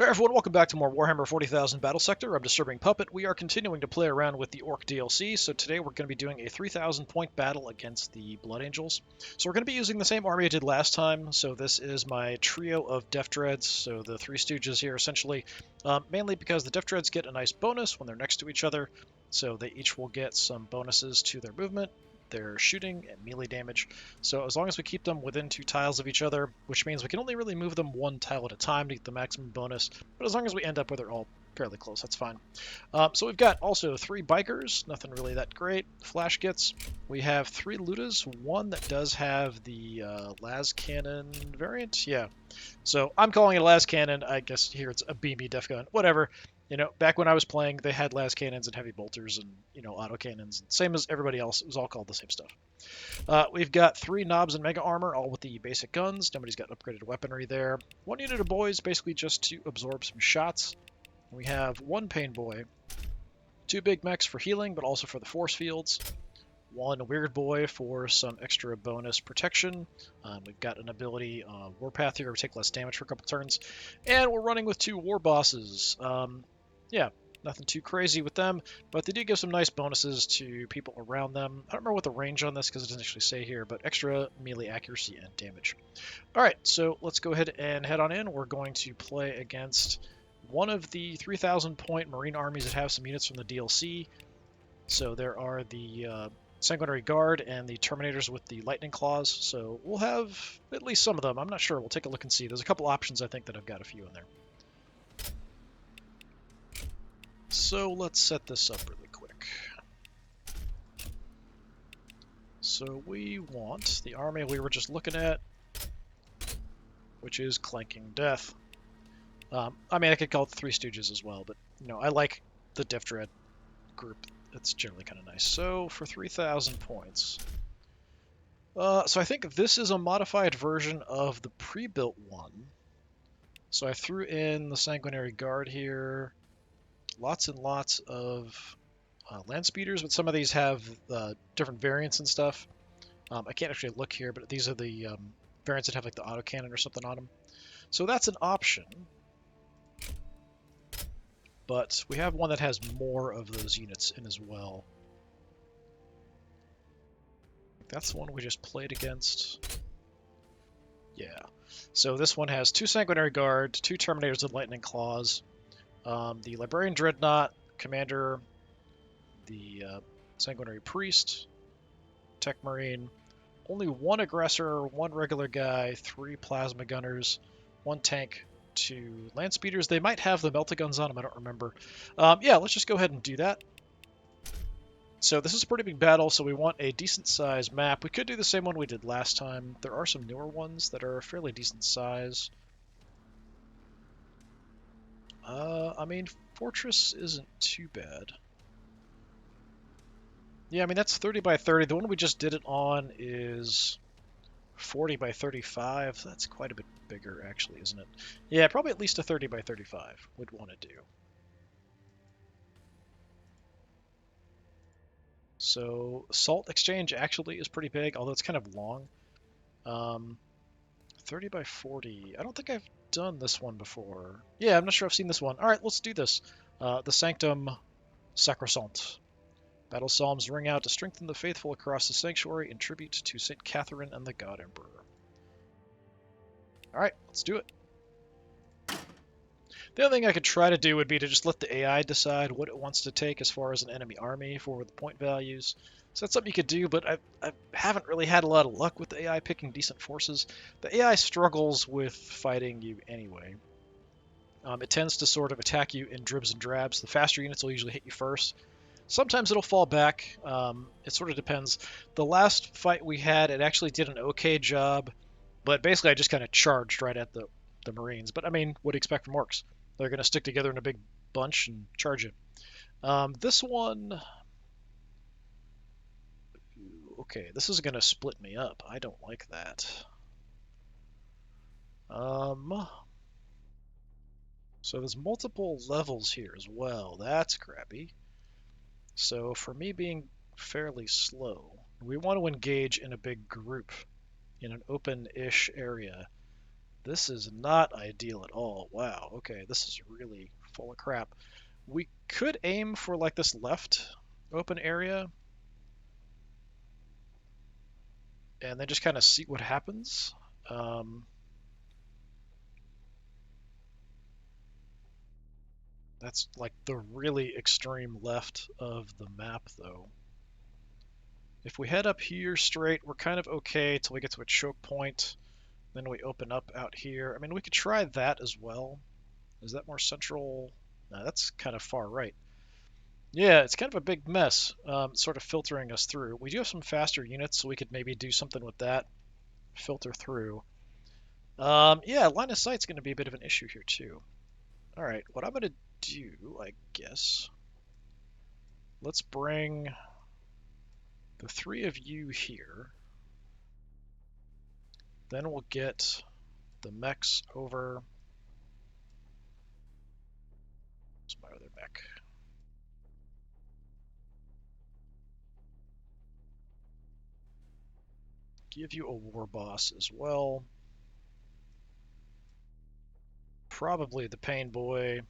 Hey everyone, welcome back to more Warhammer 40,000 Battlesector. I'm DisturbingPuppet. We are continuing to play around with the Ork DLC, so today we're going to be doing a 3,000 point battle against the Blood Angels. So we're going to be using the same army I did last time, so this is my trio of Death Dreads, so the Three Stooges here essentially, mainly because the Death Dreads get a nice bonus when they're next to each other, so they each will get some bonuses to their movement, their shooting, and melee damage. So as long as we keep them within 2 tiles of each other, which means we can only really move them 1 tile at a time to get the maximum bonus, but as long as we end up with it all fairly close, that's fine. So we've got also 3 bikers, nothing really that great. Flash gets. We have 3 Ludas, one that does have the las cannon variant, yeah. So I'm calling it a las cannon. I guess here it's a beamy def gun, whatever. You know, back when I was playing, they had las cannons and heavy bolters and, auto cannons. Same as everybody else. It was all called the same stuff. We've got 3 knobs and mega armor, all with the basic guns. Nobody's got upgraded weaponry there. 1 unit of boys, basically just to absorb some shots. We have 1 pain boy, 2 big mechs for healing, but also for the force fields. 1 weird boy for some extra bonus protection. We've got an ability, Warpath here, we take less damage for a couple turns. And we're running with 2 war bosses. Yeah, nothing too crazy with them, but they do give some nice bonuses to people around them. I don't remember what the range on this because it doesn't actually say here, but extra melee accuracy and damage. Alright, so let's go ahead and head on in. We're going to play against one of the 3,000 point Marine armies that have some units from the DLC. So there are the Sanguinary Guard and the Terminators with the Lightning Claws, so we'll have at least some of them. I'm not sure. We'll take a look and see. There's a couple options, I think, that I've got a few in there. So let's set this up really quick. So we want the army we were just looking at, which is Clanking Death. I mean, I could call it the Three Stooges as well, but, I like the Death Dread group. It's generally kind of nice. So for 3,000 points. So I think this is a modified version of the pre-built one. So I threw in the Sanguinary Guard here. Lots and lots of land speeders, but some of these have different variants and stuff. I can't actually look here, but these are the variants that have like the autocannon or something on them. So that's an option. But we have one that has more of those units in as well. That's the one we just played against. Yeah. So this one has 2 Sanguinary Guard, 2 Terminators with Lightning Claws, the Librarian Dreadnought, Commander, the Sanguinary Priest, Tech Marine, only 1 Aggressor, 1 regular guy, 3 Plasma Gunners, 1 Tank, 2 Land Speeders. They might have the Meltaguns on them, I don't remember. Yeah, let's just go ahead and do that. So this is a pretty big battle, so we want a decent sized map. We could do the same one we did last time. There are some newer ones that are fairly decent size. I mean, Fortress isn't too bad. Yeah, I mean, that's 30 by 30. The one we just did it on is 40 by 35. That's quite a bit bigger, actually, isn't it? Yeah, probably at least a 30 by 35 would want to do. So Salt Exchange actually is pretty big, although it's kind of long. 30 by 40. I don't think I've done this one before. Yeah, I'm not sure I've seen this one. All right, let's do this. The Sanctum Sacrosanct. Battle psalms ring out to strengthen the faithful across the sanctuary in tribute to St. Catherine and the God Emperor. All right, let's do it. The other thing I could try to do would be to just let the AI decide what it wants to take as far as an enemy army for the point values. So that's something you could do, but I haven't really had a lot of luck with the AI picking decent forces. The AI struggles with fighting you anyway. It tends to sort of attack you in dribs and drabs. The faster units will usually hit you first. Sometimes it'll fall back. It sort of depends. The last fight we had, it actually did an okay job, but basically I just kind of charged right at the Marines. But I mean, what do you expect from Orks? They're going to stick together in a big bunch and charge you. This one... Okay, this is going to split me up. I don't like that. So there's multiple levels here as well. That's crappy. So for me being fairly slow, we want to engage in a big group in an open-ish area. This is not ideal at all. Wow, okay, this is really full of crap. We could aim for like this left open area and then just kind of see what happens. That's like the really extreme left of the map, though. If we head up here straight, we're kind of okay till we get to a choke point. Then we open up out here. I mean, we could try that as well. Is that more central? No, that's kind of far right. Yeah, it's kind of a big mess, sort of filtering us through. We do have some faster units, so we could maybe do something with that, filter through. Yeah, line of sight's going to be a bit of an issue here, too. All right, what I'm going to do, I guess, let's bring the three of you here. Then we'll get the mechs over. Where's my other mech? Give you a war boss as well. Probably the pain boy.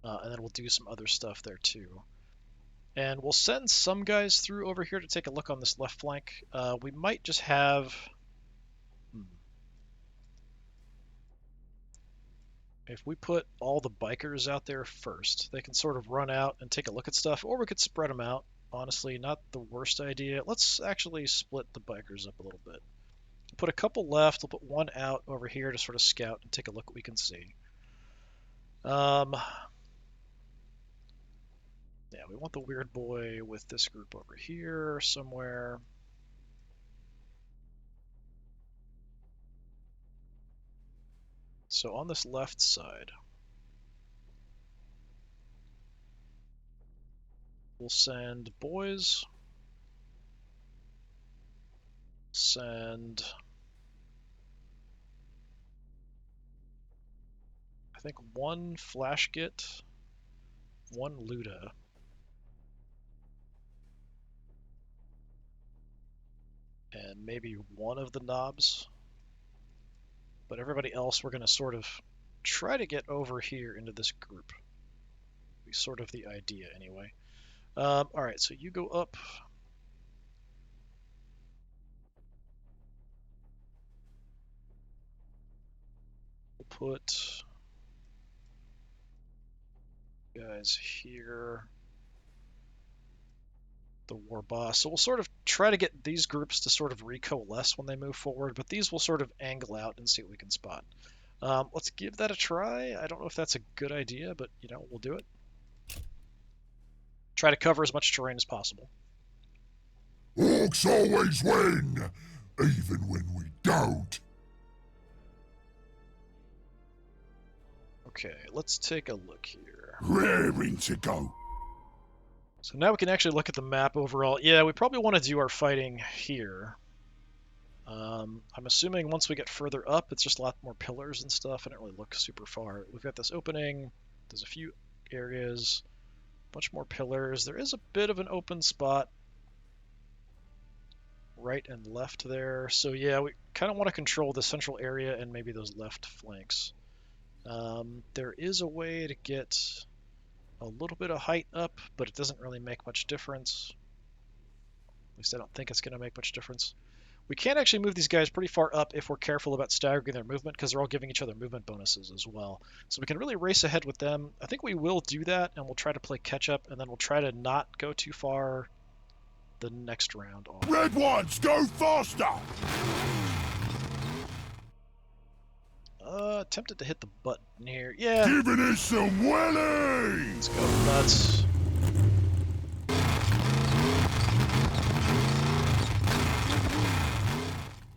And then we'll do some other stuff there too. And we'll send some guys through over here to take a look on this left flank. We might just have... If we put all the bikers out there first, they can sort of run out and take a look at stuff, or we could spread them out. Honestly, not the worst idea. Let's actually split the bikers up a little bit. Put a couple left. We'll put one out over here to sort of scout and take a look what we can see. Yeah, we want the weird boy with this group over here somewhere. So on this left side, we'll send boys. Send... I think one flash git, one Luda. And maybe one of the knobs. But everybody else we're going to sort of try to get over here into this group. Be sort of the idea anyway. Alright, so you go up. We'll put guys here. The war boss. So we'll sort of try to get these groups to sort of recoalesce when they move forward, but these will sort of angle out and see what we can spot. Let's give that a try. I don't know if that's a good idea, but, you know, we'll do it. Try to cover as much terrain as possible. Orks always win, even when we don't. Okay, let's take a look here. Raring to go. So now we can actually look at the map overall. Yeah, we probably want to do our fighting here. I'm assuming once we get further up, it's just a lot more pillars and stuff. I don't really look super far. We've got this opening. There's a few areas. Much more pillars. There is a bit of an open spot right and left there. So yeah, we kind of want to control the central area and maybe those left flanks. There is a way to get a little bit of height up, but it doesn't really make much difference. At least I don't think it's going to make much difference. We can actually move these guys pretty far up if we're careful about staggering their movement, because they're all giving each other movement bonuses as well. So we can really race ahead with them. I think we will do that, and we'll try to play catch up, and then we'll try to not go too far the next round off. Red ones, go faster! Tempted to hit the button here. Yeah. Giving us some wellies! Let's go nuts.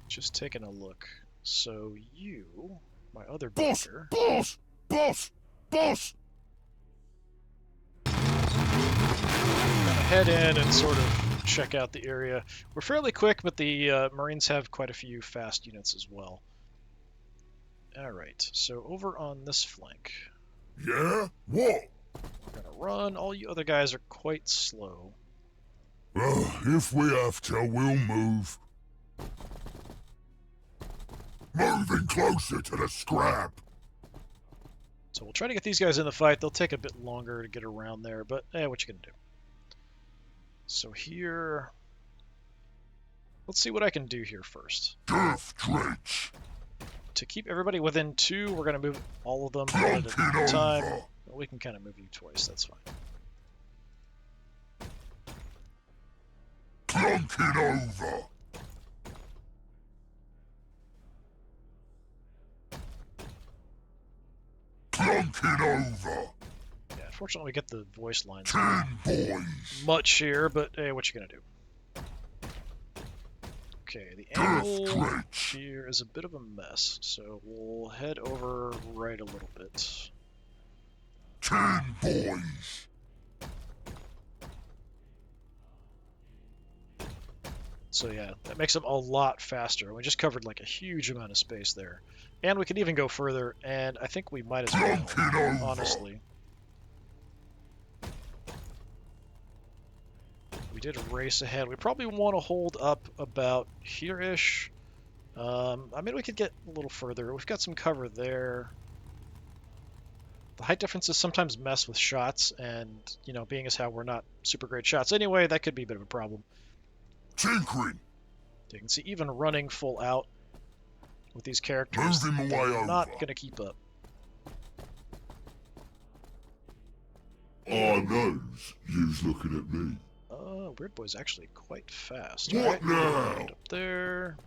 Just taking a look. So you, my other boss, bunker. Boss! Head in and sort of check out the area. We're fairly quick, but the Marines have quite a few fast units as well. Alright, so over on this flank. Yeah? What? We're gonna run. All you other guys are quite slow. If we have to, we'll move. Moving closer to the scrap. So we'll try to get these guys in the fight. They'll take a bit longer to get around there, but what you gonna do? So here, let's see what I can do here first. Death Dredge. To keep everybody within 2, we're gonna move all of them at a time. Well, we can kind of move you twice. That's fine. Plunk it over. Plunk it over. Yeah, unfortunately, we get the voice lines 10 boys. much here, but what you gonna do? Okay, the angle here is a bit of a mess, so we'll head over right a little bit. 10 boys. So yeah, that makes them a lot faster. We just covered like a huge amount of space there. And we could even go further, and I think we might as well, honestly. We did race ahead. We probably want to hold up about here-ish. I mean, we could get a little further. We've got some cover there. The height differences sometimes mess with shots, and, you know, being as how we're not super great shots anyway, that could be a bit of a problem. Tinkering. You can see even running full out with these characters, they're not going to keep up. I knows you's looking at me. Weird Boy's actually quite fast. What now? Right up there.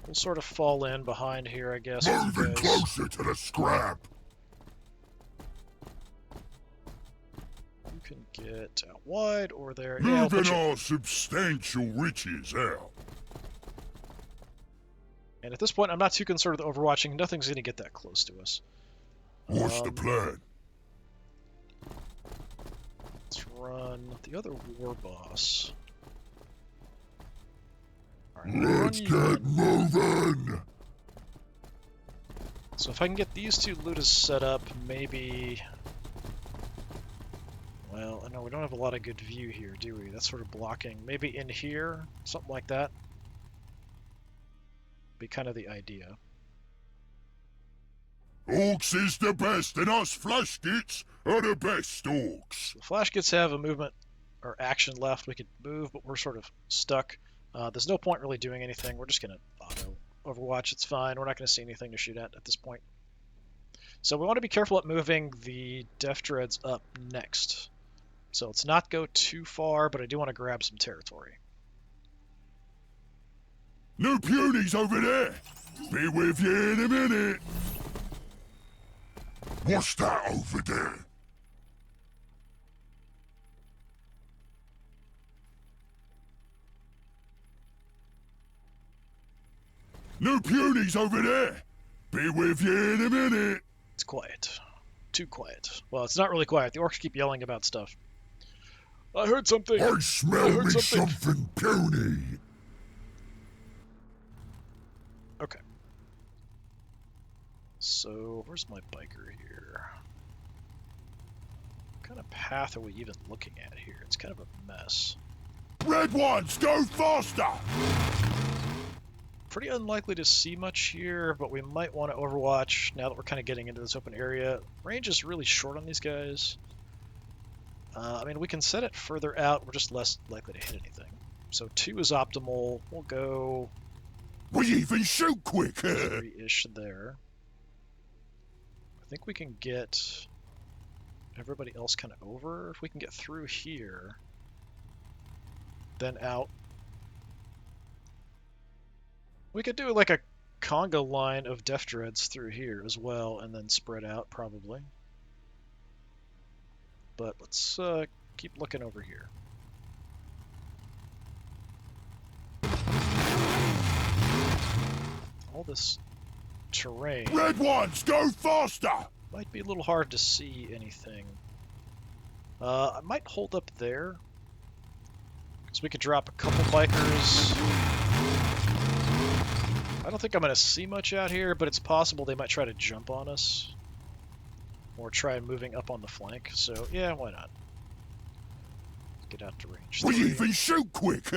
We'll sort of fall in behind here, I guess. Moving closer to the scrap. You can get out wide or there. Moving our substantial riches out. And at this point, I'm not too concerned with overwatching. Nothing's going to get that close to us. What's the plan? Let's run the other war boss. Right, Let's get moving! So if I can get these two Ludas set up, maybe... Well, I know we don't have a lot of good view here, do we? That's sort of blocking. Maybe in here, something like that. Be kind of the idea. Orks is the best, and us flashkits are the best orks. The flashkits have a movement or action left. We could move, but we're sort of stuck. There's no point really doing anything. We're just going to auto overwatch. It's fine. We're not going to see anything to shoot at this point. So we want to be careful at moving the Def Dreads up next. So let's not go too far, but I do want to grab some territory. No punies over there. Be with you in a minute. What's that over there? No punies over there. Be with you in a minute. It's quiet. Too quiet. Well, it's not really quiet. The orcs keep yelling about stuff. I heard something. I smell me something puny. Okay. So, where's my biker here? What kind of path are we even looking at here? It's kind of a mess. Red ones, go faster! Pretty unlikely to see much here, but we might want to overwatch now that we're kind of getting into this open area. Range is really short on these guys. I mean, we can set it further out. We're just less likely to hit anything. So 2 is optimal. We'll go... We even shoot quick! 3-ish there. I think we can get everybody else kind of over. If we can get through here, then out. We could do like a conga line of Def Dreads through here as well, and then spread out probably. But let's keep looking over here. All this terrain. Red ones, go faster! Might be a little hard to see anything. I might hold up there, because we could drop a couple bikers. I don't think I'm going to see much out here, but it's possible they might try to jump on us. Or try moving up on the flank, so yeah, why not? Get out to range. We even shoot quick!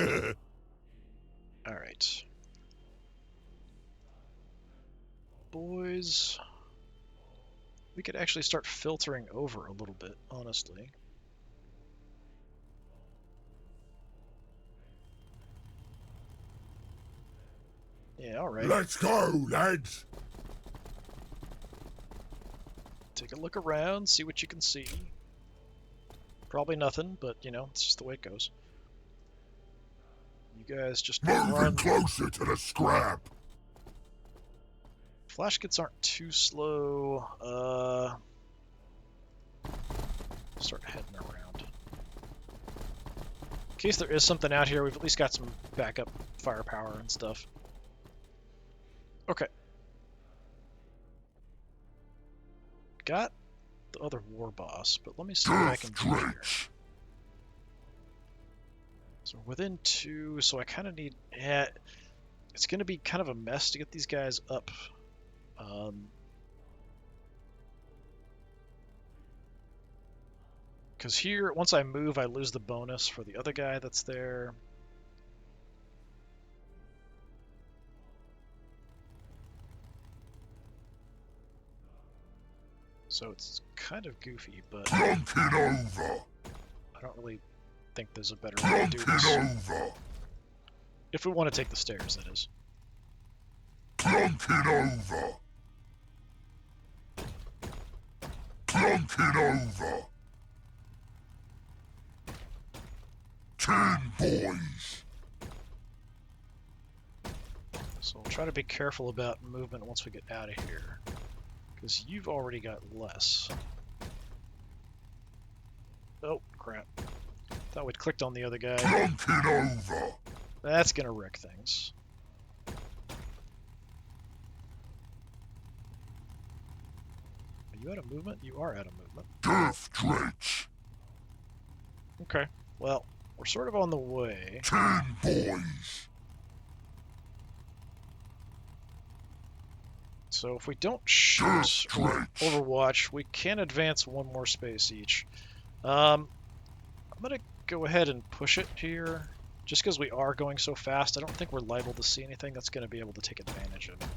Alright. boys. We could actually start filtering over a little bit, honestly. Yeah, alright. Let's go, lads! Take a look around, see what you can see. Probably nothing, but, you know, it's just the way it goes. You guys just Moving run. closer to the scrap! Flash kits aren't too slow. Start heading around. In case there is something out here, we've at least got some backup firepower and stuff. Okay. Got the other war boss, but let me see what I can do here. So within 2, so I kind of need... Yeah, it's going to be kind of a mess to get these guys up. Because here, once I move, I lose the bonus for the other guy that's there. So it's kind of goofy, but Plunk it over! I don't really think there's a better way to do this. Over! If we want to take the stairs, that is. Plunk it over! Plunk it over! 10 boys! So we'll try to be careful about movement once we get out of here. Because you've already got less. Oh, crap. Thought we'd clicked on the other guy. Plunk it over! That's gonna wreck things. Are you out of movement? You are out of movement. Death drench! Okay, well, we're sort of on the way. 10 boys! So if we don't shoot or overwatch, we can advance 1 more space each. I'm going to go ahead and push it here. Just because we are going so fast, I don't think we're liable to see anything that's going to be able to take advantage of it.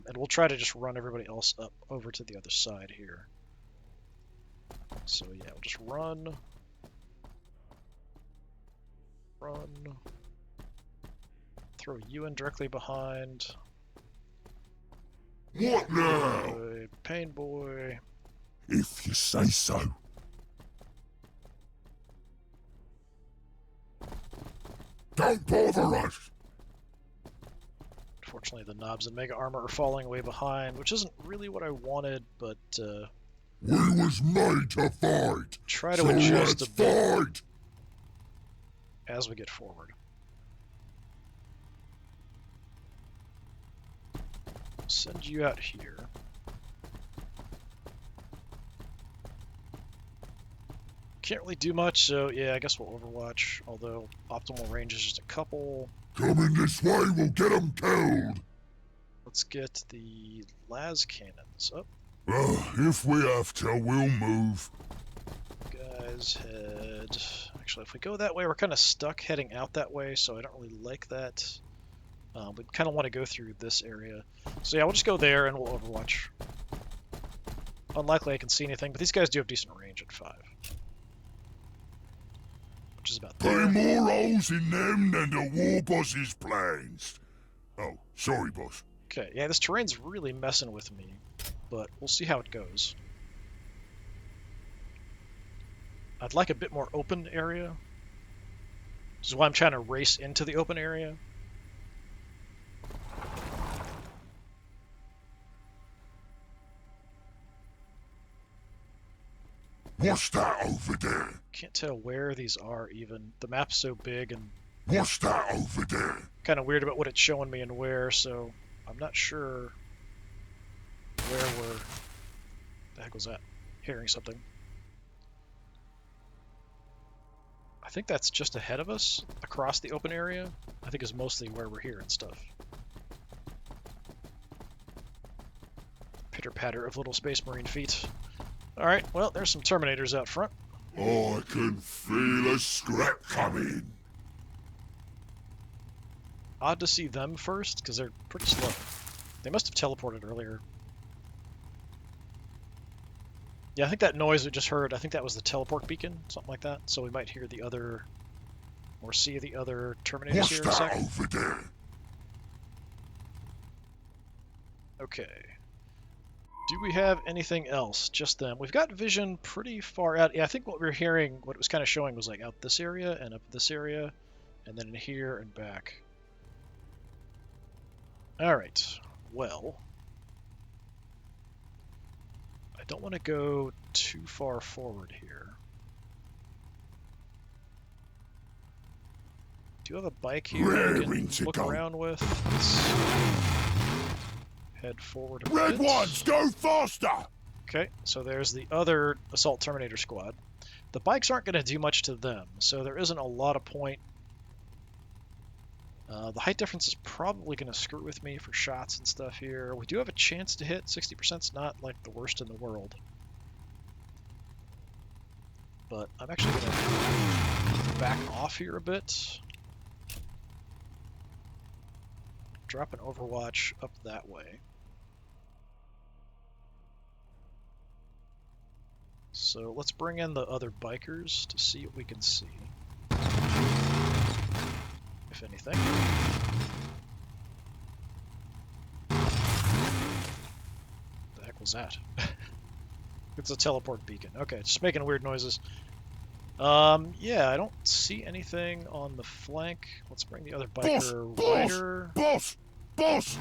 And we'll try to just run everybody else up over to the other side here. So yeah, we'll just run. Run. Throw you in directly behind. What now? Boy, pain boy. If you say so. Don't bother us! Unfortunately, the knobs and mega armor are falling way behind, which isn't really what I wanted, but we was made to fight! try to so adjust let's a bit fight! as we get forward. Send you out here. Can't really do much, so yeah, I guess we'll overwatch, although optimal range is just a couple. Coming this way, we'll get 'em killed! Let's get the las cannons up. If we have to, we'll move. Guys, head... Actually, if we go that way, we're kind of stuck heading out that way, so I don't really like that. We kind of want to go through this area. So yeah, we'll just go there and we'll overwatch. Unlikely I can see anything, but these guys do have decent range at 5. Which is about there. Put more holes in them than the war boss's plans. Oh, sorry, boss. Okay, yeah, this terrain's really messing with me, but we'll see how it goes. I'd like a bit more open area, which is why I'm trying to race into the open area. What's that over there? Can't tell where these are even. The map's so big and What's that over there? kind of weird about what it's showing me and where, so I'm not sure where we're... The heck was that? Hearing something. I think that's just ahead of us, across the open area. I think is mostly where we're hearing stuff. Pitter-patter of little Space Marine feet. Alright, well, there's some Terminators out front. I can feel a scrap coming. Odd to see them first, because they're pretty slow. They must have teleported earlier. Yeah, I think that noise we just heard, I think that was the teleport beacon, something like that. So we might hear the other, or see the other Terminators What's here in a that sec. over there? Okay. Do we have anything else? Just them. We've got vision pretty far out. Yeah, I think what we were hearing, what it was kind of showing was like out this area and up this area, and then in here and back. Alright. Well, I don't want to go too far forward here. Do you have a bike here I Raring to can look go. around with? Let's head forward a Red bit. ones, go faster! Okay, so there's the other Assault Terminator squad. The bikes aren't going to do much to them, so there isn't a lot of point. The height difference is probably going to screw with me for shots and stuff here. We do have a chance to hit. 60% is not like the worst in the world. But I'm actually going to back off here a bit. Drop an Overwatch up that way. So let's bring in the other bikers to see what we can see. If anything. The heck was that? It's a teleport beacon. Okay, just making weird noises. Yeah, I don't see anything on the flank. Let's bring the other biker wider. Boss! Boss!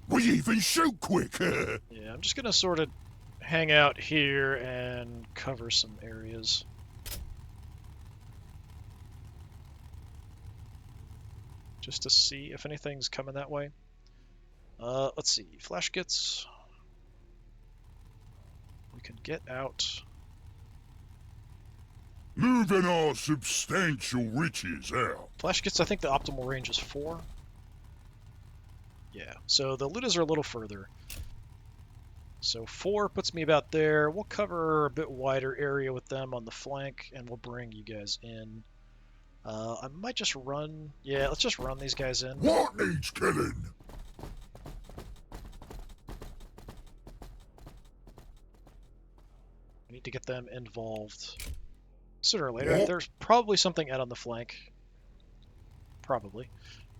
We even shoot quick! Yeah, I'm just gonna sort of hang out here and cover some areas. Just to see if anything's coming that way. Let's see. Flash gets. We can get out. Moving our substantial riches out. Flash gets, I think the optimal range is 4. Yeah, so the Ludas are a little further. So 4 puts me about there. We'll cover a bit wider area with them on the flank, and we'll bring you guys in. I might just run... Yeah, let's just run these guys in. What needs killing? We need to get them involved sooner or later. What? There's probably something out on the flank. Probably.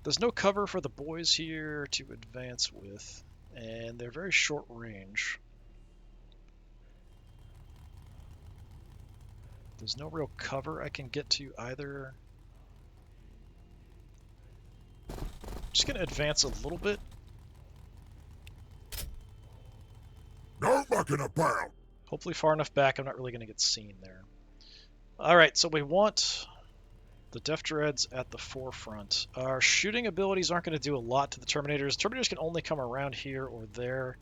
There's no cover for the boys here to advance with, and they're very short range. There's no real cover I can get to either. Just gonna advance a little bit. No mucking about. Hopefully far enough back I'm not really gonna get seen there. Alright, so we want the Def Dreads at the forefront. Our shooting abilities aren't going to do a lot to the Terminators. Terminators can only come around here or there.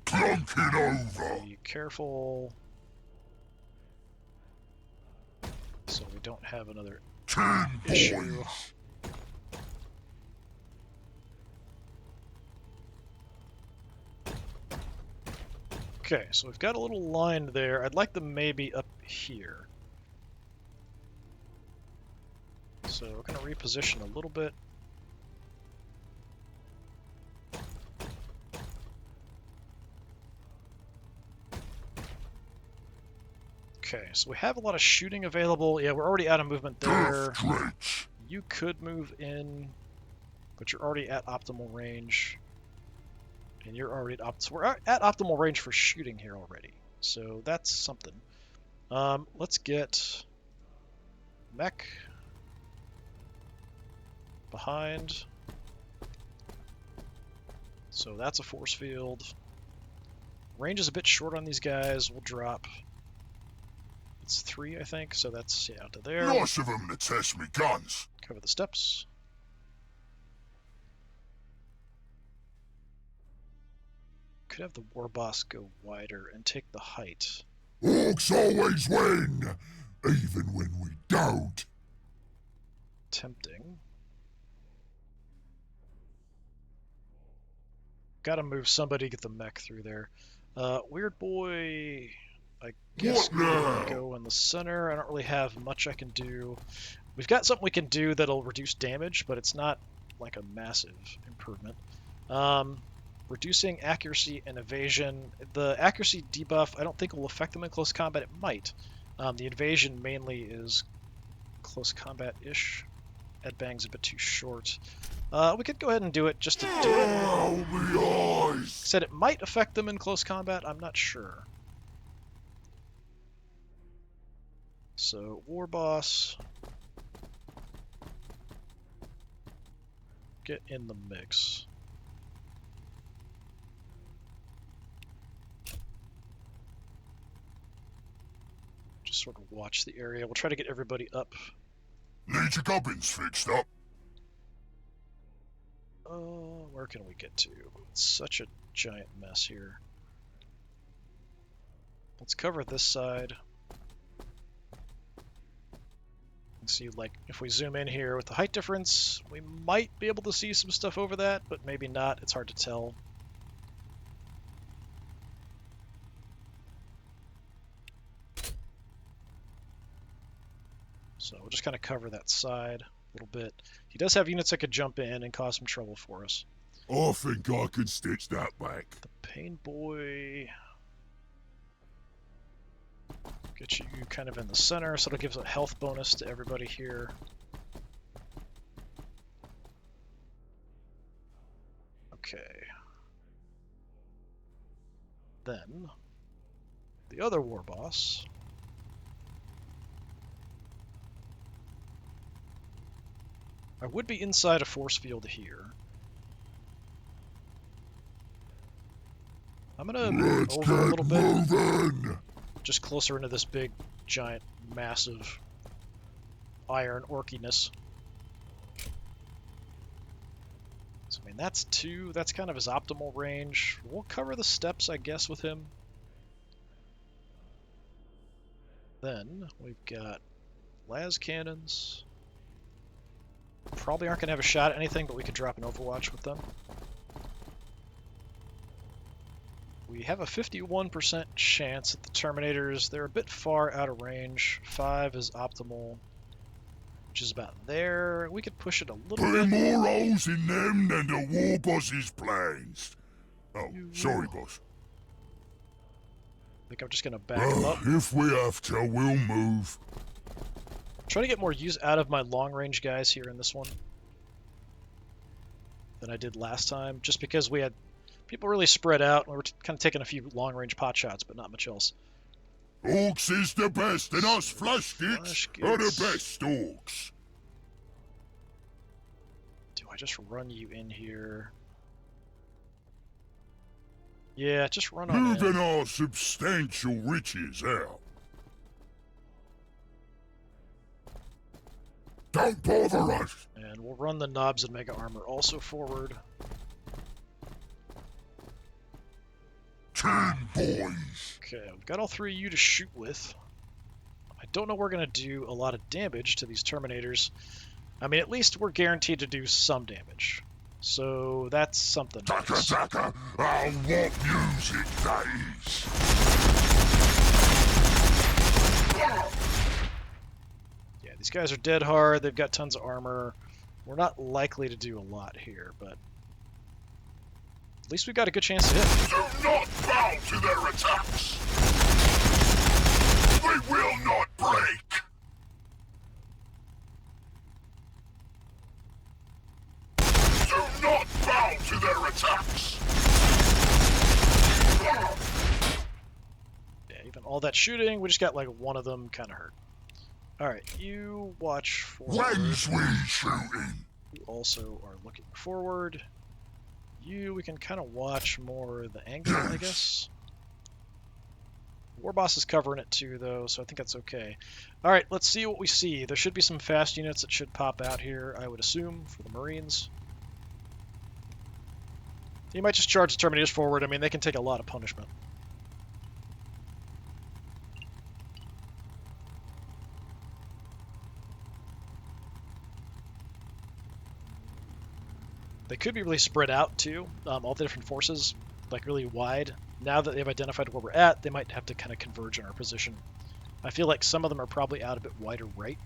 Clunk it over. Be careful so we don't have another Team issue. boys. Okay, so we've got a little line there. I'd like them maybe up here. So we're going to reposition a little bit. Okay, so we have a lot of shooting available. Yeah, we're already out of movement there. Dredge. You could move in, but you're already at optimal range. And you're already at so we're at optimal range for shooting here already. So that's something. Let's get mech behind. So that's a force field. Range is a bit short on these guys. We'll drop. It's 3, I think. So that's out to there. Nice of them to test me guns. Cover the steps. Could have the war boss go wider and take the height. Orks always win, even when we don't. Tempting. Gotta move somebody to get the mech through there. Weird boy, I guess What now? go in the center. I don't really have much I can do. We've got something we can do that'll reduce damage, but it's not like a massive improvement. Reducing accuracy and evasion. The accuracy debuff I don't think will affect them in close combat. It might. The evasion mainly is close combat-ish. Headbang's a bit too short. We could go ahead and do it just to do it. Oh, my eyes! Said it might affect them in close combat. I'm not sure. So, War Boss. Get in the mix. Just sort of watch the area. We'll try to get everybody up. Need your gubbins fixed up. Where can we get to? It's such a giant mess here. Let's cover this side. You can see, like, if we zoom in here with the height difference, we might be able to see some stuff over that, but maybe not. It's hard to tell. So we'll just kind of cover that side a little bit. He does have units that could jump in and cause some trouble for us. I think I can stitch that back. The Pain Boy. Get you kind of in the center, so it'll give a health bonus to everybody here. Okay. Then, the other war boss. I would be inside a force field here. I'm gonna move Let's over a little get bit. moving! Just closer into this big, giant, massive iron orkiness. So, I mean, that's 2. That's kind of his optimal range. We'll cover the steps, I guess, with him. Then we've got las cannons. Probably aren't going to have a shot at anything, but we could drop an Overwatch with them. We have a 51% chance at the Terminators. They're a bit far out of range. 5 is optimal, which is about there. We could push it a little Putting bit. more holes in them than the war boss's plans. Oh, sorry, boss. I think I'm just going to back him up. If we have to, we'll move. Try to get more use out of my long-range guys here in this one than I did last time, just because we had people really spread out, and we were kind of taking a few long-range pot shots, but not much else. Orks is the best, and us flash gits are the best orks. Do I just run you in here? Yeah, just run on Moving in. our substantial riches out. Don't bother us! And we'll run the Knobs and Mega Armor also forward. 10 boys! Okay, we've got all 3 of you to shoot with. I don't know we're going to do a lot of damage to these Terminators. I mean, at least we're guaranteed to do some damage. So that's something. Taka taka, I want music, that is. Yeah, these guys are dead hard. They've got tons of armor. We're not likely to do a lot here, but at least we've got a good chance to hit. Do not bow to their attacks! They will not break! Do not bow to their attacks! Yeah, even all that shooting, we just got like one of them kind of hurt. Alright, you watch forward. When's we shooting? You also are looking forward. You, we can kind of watch more the angle, I guess. Warboss is covering it too, though, so I think that's okay. Alright, let's see what we see. There should be some fast units that should pop out here, I would assume, for the Marines. You might just charge the Terminators forward. I mean, they can take a lot of punishment. They could be really spread out too, all the different forces, like really wide. Now that they've identified where we're at, they might have to kind of converge in our position. I feel like some of them are probably out a bit wider right.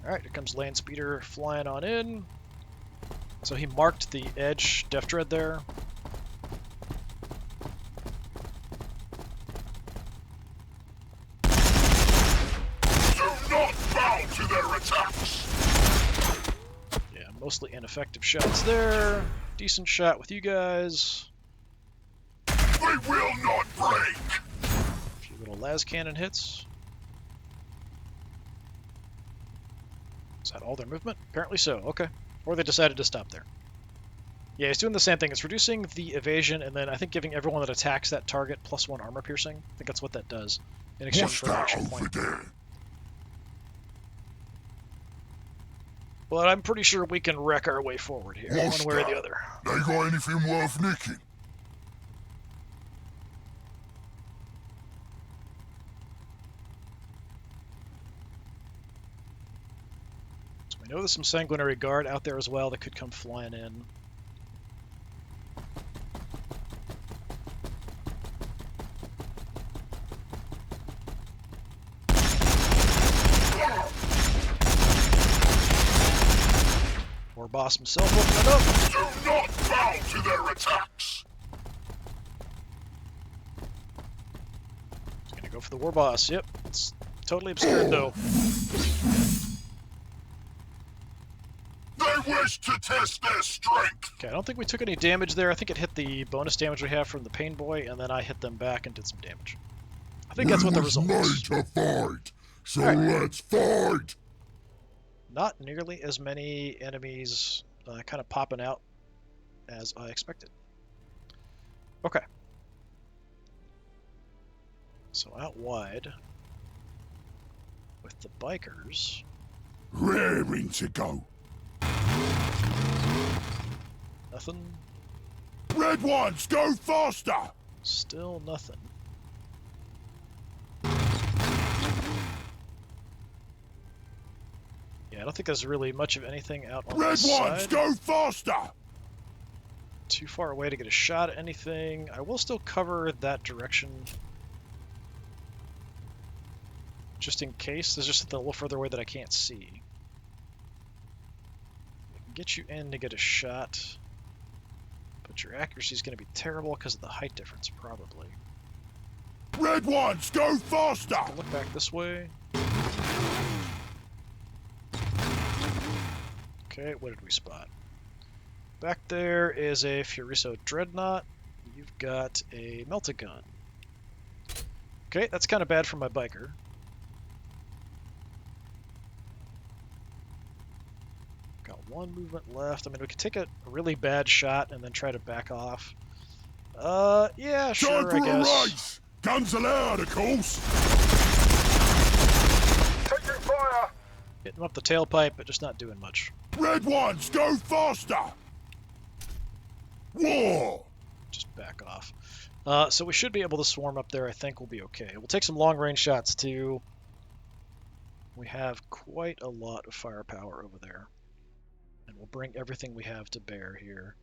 Alright, here comes Land Speeder flying on in. So he marked the edge Def Dread there. Do not bow to their attacks! Yeah, mostly ineffective shots there. Decent shot with you guys. They will not break! A few little las cannon hits. Is that all their movement? Apparently so, okay. Or they decided to stop there. Yeah, he's doing the same thing. It's reducing the evasion and then I think giving everyone that attacks that target +1 armor piercing. I think that's what that does in exchange for an What's that action over point. there? But I'm pretty sure we can wreck our way forward here, What's one way or that? the other. They got anything worth nicking? So we know there's some Sanguinary Guard out there as well that could come flying in. War boss himself opening up. Do not bow to their attacks! He's gonna go for the war boss. Yep, it's totally obscured though. They wish to test their strength! Okay, I don't think we took any damage there. I think it hit the bonus damage we have from the Pain Boy, and then I hit them back and did some damage. I think that's what the result made was. to fight, so Alright. let's fight! Not nearly as many enemies kind of popping out as I expected. Okay. So out wide with the bikers. Raring to go. Nothing. Red ones, go faster! Still nothing. Yeah, I don't think there's really much of anything out on Red this ones, side. go faster! Too far away to get a shot at anything. I will still cover that direction. Just in case. There's just something a little further away that I can't see. I can get you in to get a shot. But your accuracy is going to be terrible because of the height difference, probably. Red ones, go faster! I'll look back this way. Okay, what did we spot? Back there is a Furiso Dreadnought. You've got a Melt-A-Gun. Okay, that's kind of bad for my biker. Got one movement left. I mean, we could take a really bad shot and then try to back off. Yeah, sure, Time for I guess. a race! Guns allowed, of course! Taking fire! Hitting up the tailpipe, but just not doing much. Red ones, go faster! War! Just back off. So we should be able to swarm up there. I think we'll be okay. We'll take some long-range shots, too. We have quite a lot of firepower over there. And we'll bring everything we have to bear here.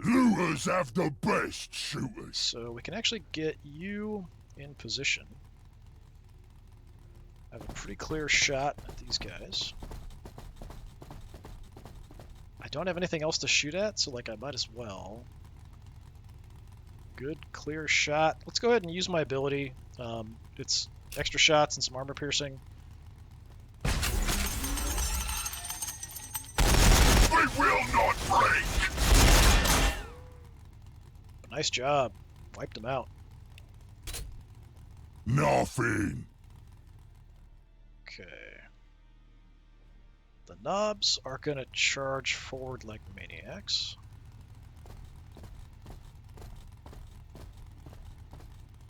Looters have the best shooters. So we can actually get you in position. I have a pretty clear shot at these guys. I don't have anything else to shoot at, so like I might as well. Good, clear shot. Let's go ahead and use my ability. It's extra shots and some armor piercing. They will not break! Nice job. Wiped them out. Nothing. Okay. The knobs are going to charge forward like maniacs.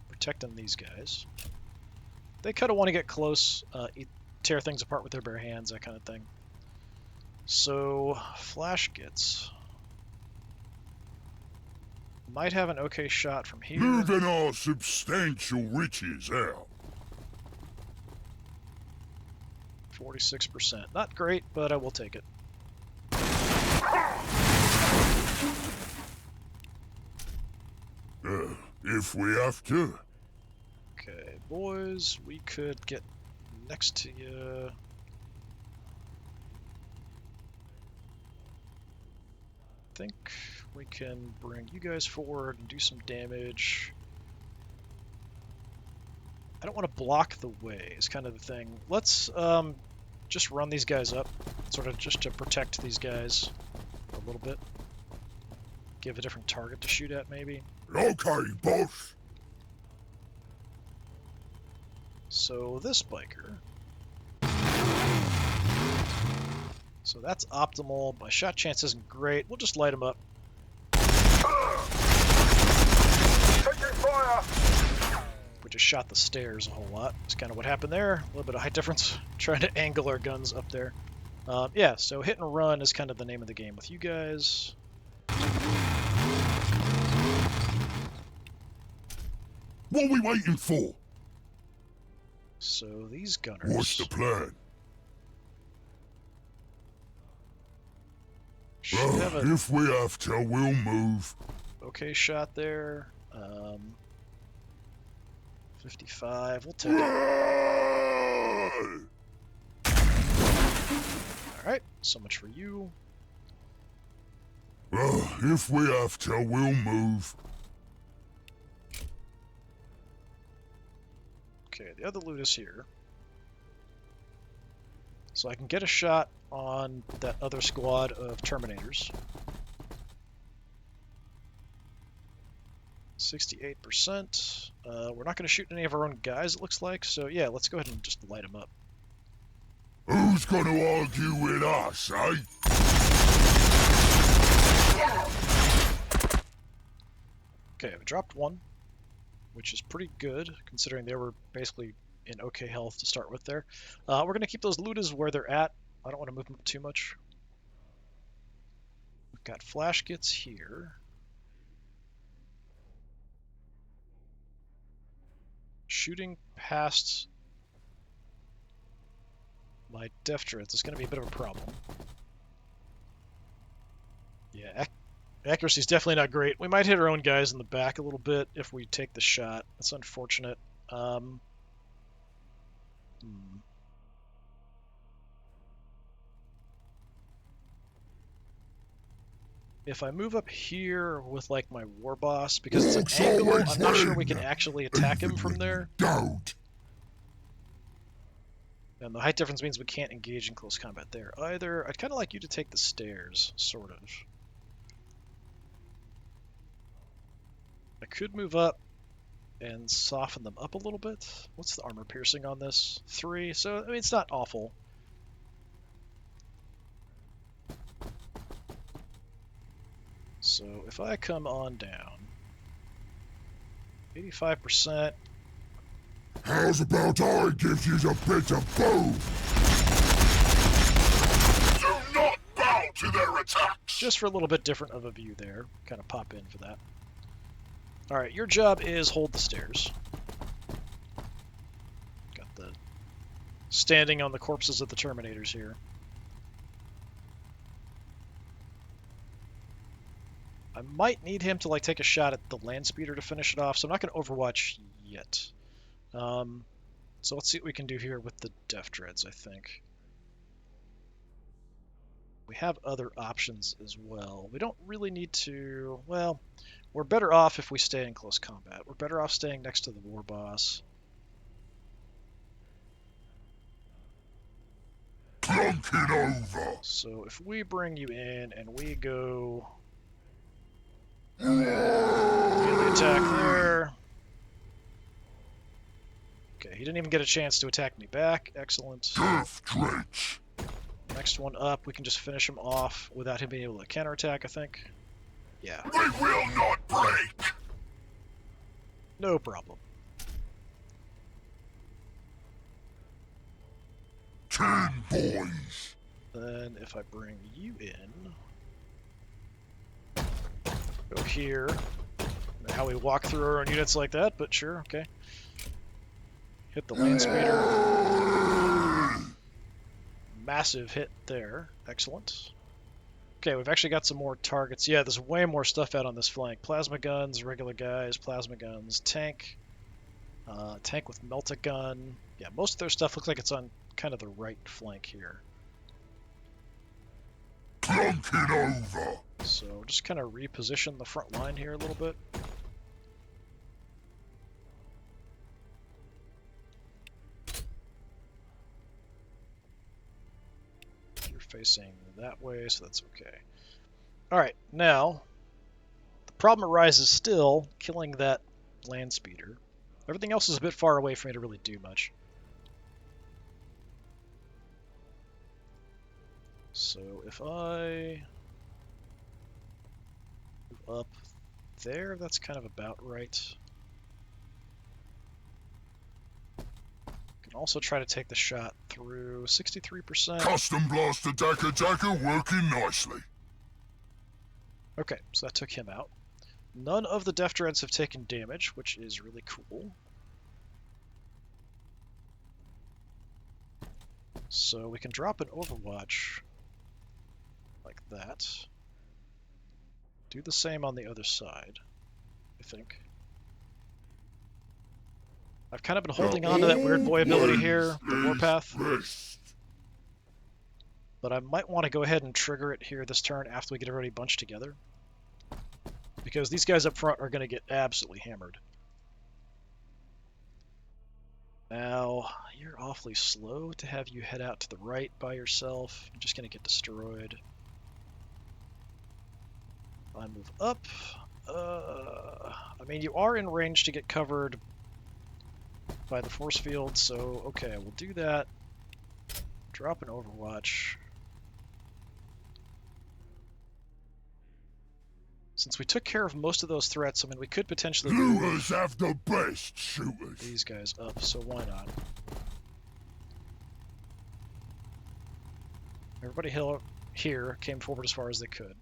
Protecting these guys. They kind of want to get close, tear things apart with their bare hands, that kind of thing. So, Flash gets... might have an okay shot from here. Moving our substantial riches out. 46%. Not great, but I will take it. If we have to. Okay, boys, we could get next to you. I think we can bring you guys forward and do some damage. I don't want to block the way, is kind of the thing. Let's just run these guys up, sort of just to protect these guys a little bit. Give a different target to shoot at, maybe. Okay, boss. So this biker. So that's optimal. My shot chance isn't great. We'll just light him up. Taking fire! We just shot the stairs a whole lot. That's kind of what happened there. A little bit of height difference. Trying to angle our guns up there. Yeah, so hit and run is kind of the name of the game with you guys. What are we waiting for? So these gunners. What's the plan? Should have a If we have to, we'll move. okay shot there. 55. We'll take it. Alright, so much for you. If we have to, we'll move. Okay, the other loot is here. So I can get a shot on that other squad of Terminators. 68%. We're not going to shoot any of our own guys, it looks like. So yeah, let's go ahead and just light them up. Who's gonna argue with us, eh? Okay, we dropped one, which is pretty good, considering they were basically in okay health to start with there. We're going to keep those looters where they're at. I don't want to move them up too much. We've got flash kits here. Shooting past my def dreads is going to be a bit of a problem. Yeah, accuracy is definitely not great. We might hit our own guys in the back a little bit if we take the shot. That's unfortunate. If I move up here with like my war boss, because it's an angle, I'm not sure we can actually attack him from there. Don't. And the height difference means we can't engage in close combat there either. I'd kind of like you to take the stairs, sort of. I could move up and soften them up a little bit. What's the armor piercing on this? 3, so I mean it's not awful. So if I come on down, 85%. How's about I give you a bit of both? Do not bow to their attacks! Just for a little bit different of a view there. Kind of pop in for that. Alright, your job is hold the stairs. Got the standing on the corpses of the Terminators here. I might need him to like take a shot at the land speeder to finish it off, so I'm not going to overwatch yet. So let's see what we can do here with the def dreads, I think. We have other options as well. We don't really need to... Well, we're better off if we stay in close combat. We're better off staying next to the war boss. Plunk it over! So if we bring you in and we go... The attack there. Okay, he didn't even get a chance to attack me back. Excellent. Death Dredge! Next one up, we can just finish him off without him being able to counterattack, I think. Yeah. We will not break! No problem. 10 boys! Then if I bring you in... Go here. I don't know how we walk through our own units like that, but sure, okay. Hit the land speeder. Massive hit there. Excellent. Okay, we've actually got some more targets. Yeah, there's way more stuff out on this flank. Plasma guns, regular guys, plasma guns, tank, tank with melt-a-gun. Yeah, most of their stuff looks like it's on kind of the right flank here. Clunk it over. So just kind of reposition the front line here a little bit. You're facing that way, so that's okay. Alright, now, the problem arises still, killing that land speeder. Everything else is a bit far away for me to really do much. So if I move up there, that's kind of about right. Can also try to take the shot through 63%. Custom blast attacker working nicely. Okay, so that took him out. None of the Def Dreads have taken damage, which is really cool. So we can drop an Overwatch like that. Do the same on the other side, I think. I've kind of been holding on to that Weird Boy ability here, the Warpath. But I might want to go ahead and trigger it here this turn after we get everybody bunched together. Because these guys up front are going to get absolutely hammered. Now, you're awfully slow to have you head out to the right by yourself. You're just going to get destroyed. I move up. I mean, you are in range to get covered by the force field, so okay, we'll do that. Drop an Overwatch. Since we took care of most of those threats, I mean, we could potentially Looters have the best shooters. These guys up, so why not? Everybody here came forward as far as they could.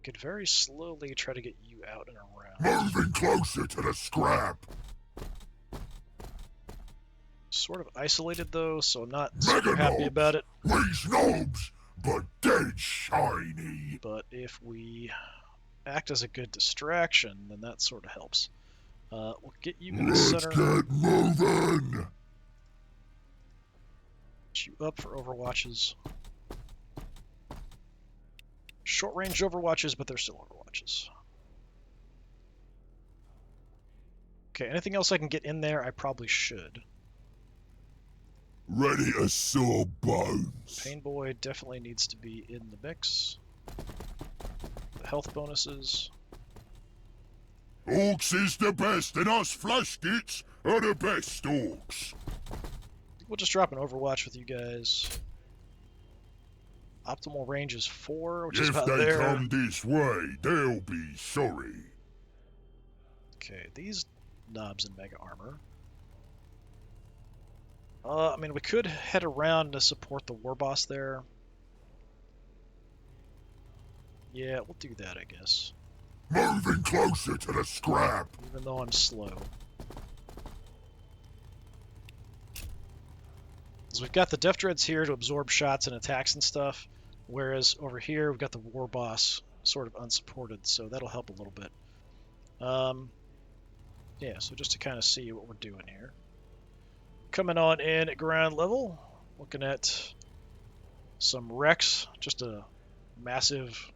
Could very slowly try to get you out and around. Moving closer to the scrap. Sort of isolated though, so I'm not super happy about it. These knobs, but dead shiny. But if we act as a good distraction, then that sort of helps. We'll get you in the center. Let's get moving. Get you up for Overwatches. Short range Overwatches, but they're still Overwatches. Okay, anything else I can get in there, I probably should. Ready to saw bones. Pain Boy definitely needs to be in the mix. The health bonuses. Orks is the best, and us flash kits are the best orks. We'll just drop an Overwatch with you guys. Optimal range is 4, which is about there. If they come this way, they'll be sorry. Okay, these knobs in Mega Armor. I mean, we could head around to support the War Boss there. Yeah, we'll do that, I guess. Moving closer to the scrap. Even though I'm slow. So we've got the Def Dreads here to absorb shots and attacks and stuff. Whereas over here, we've got the War Boss sort of unsupported, so that'll help a little bit. Yeah, so just to kind of see what we're doing here. Coming on in at ground level, looking at some wrecks, just a massive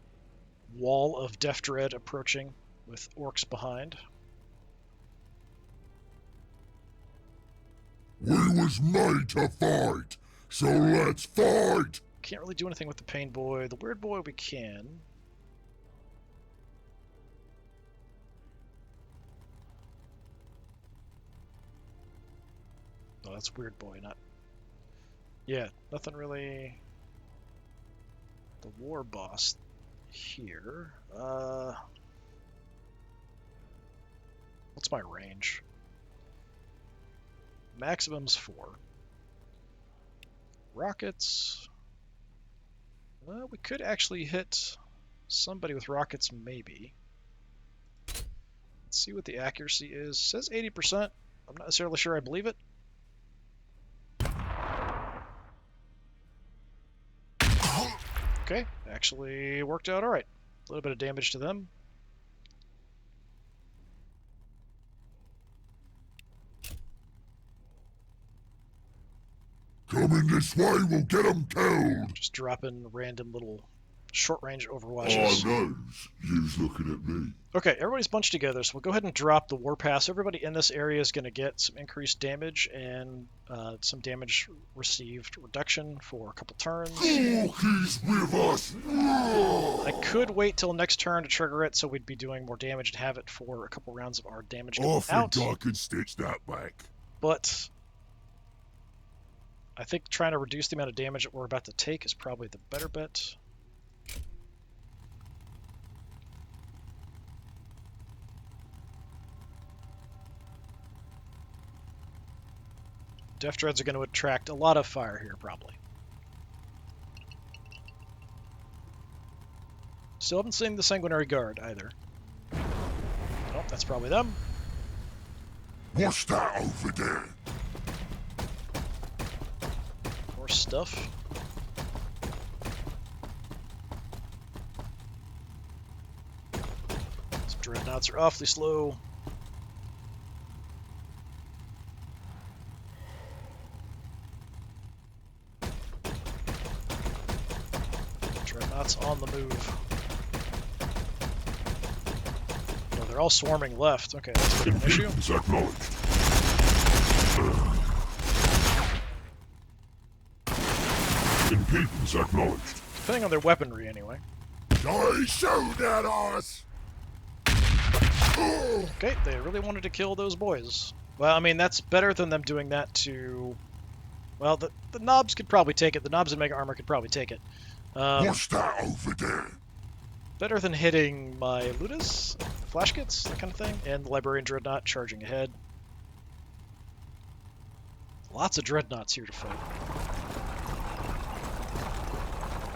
wall of Def Dread approaching with Orks behind. We was made to fight, so let's fight! Can't really do anything with the Pain Boy. The Weird Boy we can. Oh, that's Weird Boy, not... Yeah, nothing really... The War Boss here. What's my range? Maximum's 4. Rockets... Well, we could actually hit somebody with rockets, maybe. Let's see what the accuracy is. It says 80%. I'm not necessarily sure I believe it. Okay, actually worked out alright. A little bit of damage to them. Coming this way, we'll get them killed. Just dropping random little short-range Oh, overwatches. knows. You's looking at me. Okay, everybody's bunched together, so we'll go ahead and drop the war pass. Everybody in this area is going to get some increased damage and some damage received reduction for a couple turns. He's with us. I could wait till next turn to trigger it, so we'd be doing more damage and have it for a couple rounds of our damage going I out. think I can stitch that back. But I think trying to reduce the amount of damage that we're about to take is probably the better bet. Death Dreads are going to attract a lot of fire here, probably. Still haven't seen the Sanguinary Guard, either. Oh, that's probably them. What's that over there? More stuff. Some Dreadnoughts are awfully slow. Dreadnoughts on the move. Oh, they're all swarming left. Okay, that's a bit of an issue. Is acknowledged. Impedance acknowledged. Depending on their weaponry, anyway. I shoot at us! Okay, they really wanted to kill those boys. Well, I mean, that's better than them doing that to... Well, the knobs could probably take it. The knobs and Mega Armor could probably take it. What's that over there? Better than hitting my Ludus, Flash Kits, that kind of thing, and the Librarian Dreadnought charging ahead. Lots of Dreadnoughts here to fight.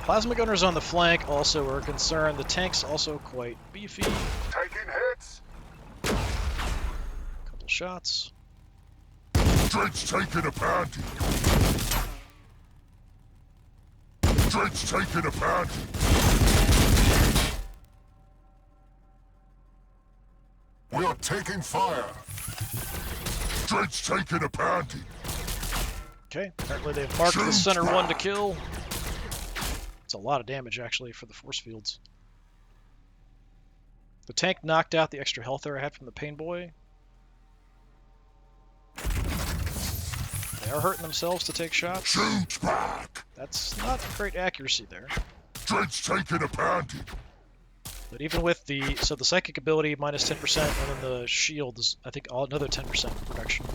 Plasma Gunners on the flank also are a concern. The tank's also quite beefy. Taking hits. Couple shots. Dread's taking a bounty. Dread's taking a bounty. We are taking fire. Dread's taking a bounty. Okay, apparently they've marked the center one to kill. It's a lot of damage, actually, for the force fields. The tank knocked out the extra health there I had from the Pain Boy. They are hurting themselves to take shots. Shoot back. That's not great accuracy there. Dread's taking a bounty. But even with the... So the psychic ability minus 10%, and then the shield is, I think, another 10% reduction.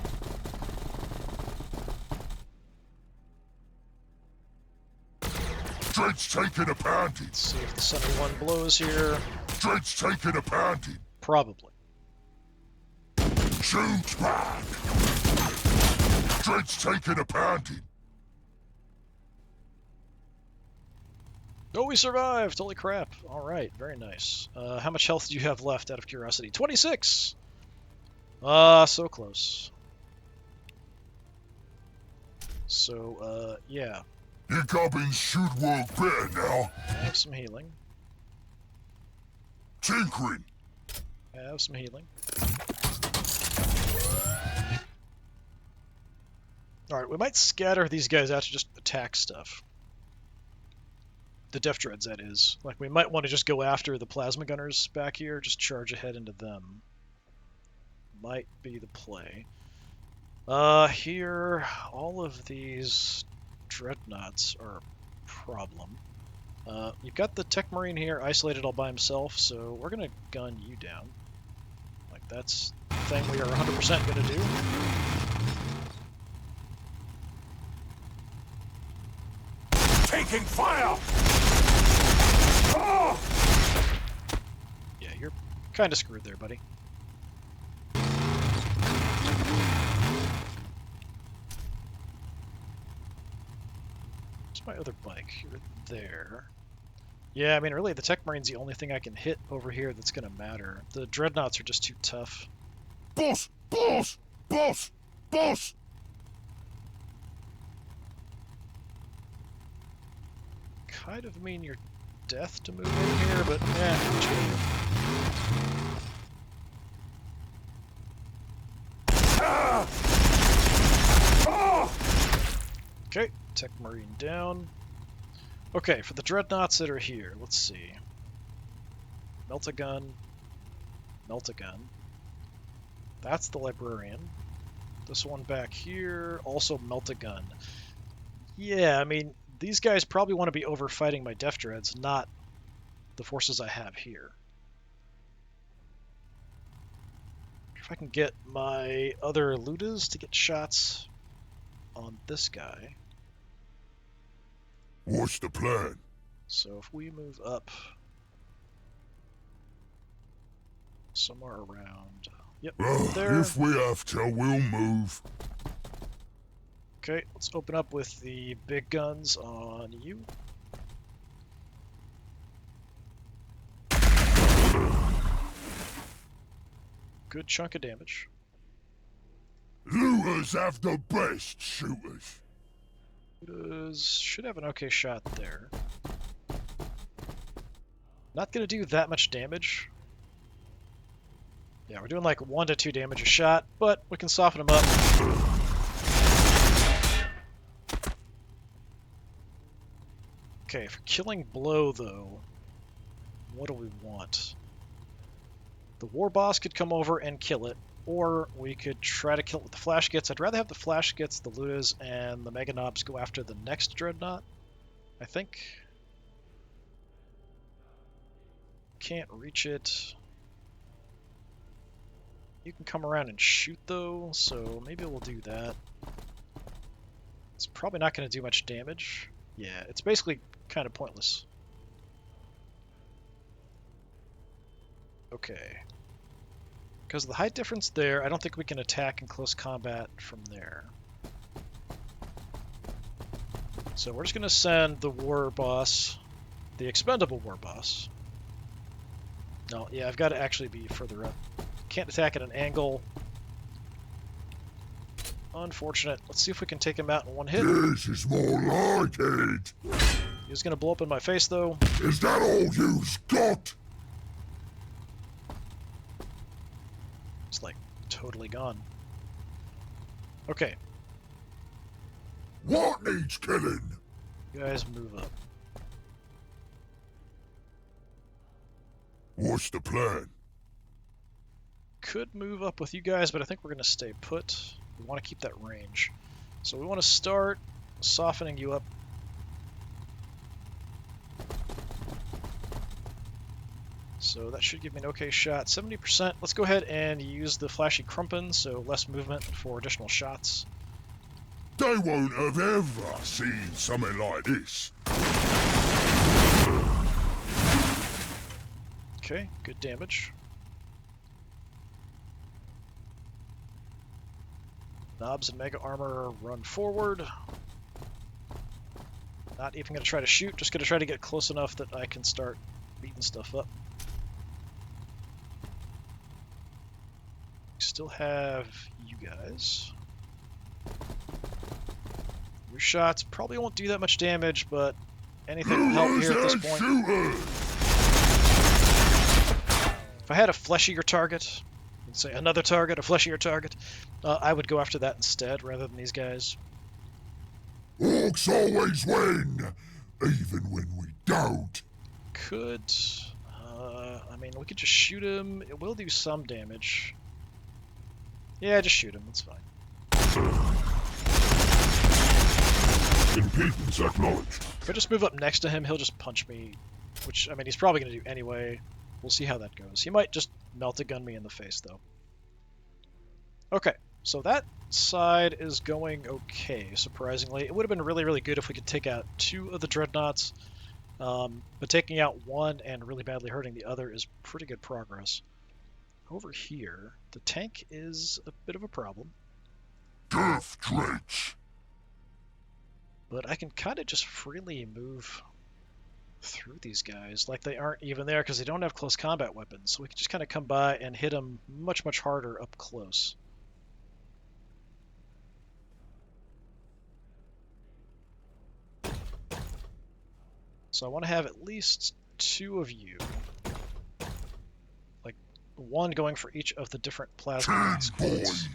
Dread's taking a bounty. Let's see if the center one blows here. Dread's taking a bounty. Probably. Shoot back. Dread's taking a bounty. Oh, we survived! Holy crap. Alright, very nice. How much health do you have left, out of curiosity? 26! So close. So, yeah. Your goblins should work better now. I have some healing. Tinkering. I have some healing. Alright, we might scatter these guys out to just attack stuff. The Death Dreads, that is. Like, we might want to just go after the Plasma Gunners back here, just charge ahead into them. Might be the play. Here, all of these Dreadnoughts are a problem. You've got the Tech Marine here, isolated all by himself, so we're gonna gun you down. Like, that's the thing we are 100% gonna do. Taking fire! Oh! Yeah, you're kind of screwed there, buddy. Where's my other bike? You're there. Yeah, I mean, really, the Tech Marine's the only thing I can hit over here that's gonna matter. The Dreadnoughts are just too tough. Boss! Boss! Boss! Boss! Kind of mean your death to move in here, but eh. Okay, Tech Marine down. Okay, for the dreadnoughts that are here, let's see. Melt a gun. Melt a gun. That's the librarian. This one back here, also melt a gun. Yeah, I mean, these guys probably want to be over fighting my Def Dreads, not the forces I have here. If I can get my other Ludas to get shots on this guy. What's the plan? So if we move up somewhere around... Yep, there. If we have to, we'll move. Okay, let's open up with the big guns on you. Good chunk of damage. Looters have the best shooters. Should have an okay shot there. Not gonna do that much damage. Yeah, we're doing like 1 to 2 damage a shot, but we can soften them up. Okay, for killing blow though, what do we want? The war boss could come over and kill it, or we could try to kill it with the flash gets. I'd rather have the flash gets, the Ludas, and the Mega Knobs go after the next dreadnought, I think. Can't reach it. You can come around and shoot though, so maybe we'll do that. It's probably not going to do much damage. Yeah, it's basically kind of pointless. Okay. Because of the height difference there, I don't think we can attack in close combat from there. So we're just going to send the war boss, the expendable war boss. No, yeah, I've got to actually be further up. Can't attack at an angle. Unfortunate. Let's see if we can take him out in one hit. This is more like it. He's going to blow up in my face, though. Is that all you've got? It's like totally gone. Okay, What needs killing? you guys move up. What's the plan? Could move up with you guys, but I think we're going to stay put. We want to keep that range. So we want to start softening you up. So that should give me an okay shot. 70%. Let's go ahead and use the flashy Krumpen, so less movement for additional shots. They won't have ever seen something like this. Okay, good damage. Knobs and Mega Armor run forward. Not even going to try to shoot, just going to try to get close enough that I can start beating stuff up. Still have you guys. Your shots probably won't do that much damage, but anything will help here at this point. If I had a fleshier target, let's say another target, a fleshier target, I would go after that instead rather than these guys. Orks always win, even when we don't. Could, I mean, we could just shoot him. It will do some damage. Yeah, just shoot him. That's fine. Impedance acknowledged. If I just move up next to him, he'll just punch me, which, I mean, he's probably going to do anyway. We'll see how that goes. He might just melt a gun me in the face, though. Okay, so that side is going okay, surprisingly. It would have been really, really good if we could take out 2 of the dreadnoughts, but taking out one and really badly hurting the other is pretty good progress. Over here, the tank is a bit of a problem. Death Dreads. But I can kind of just freely move through these guys like they aren't even there because they don't have close combat weapons. So we can just kind of come by and hit them much, much harder up close. So I want to have at least 2 of you. Like, 1 going for each of the different plasma gun squads.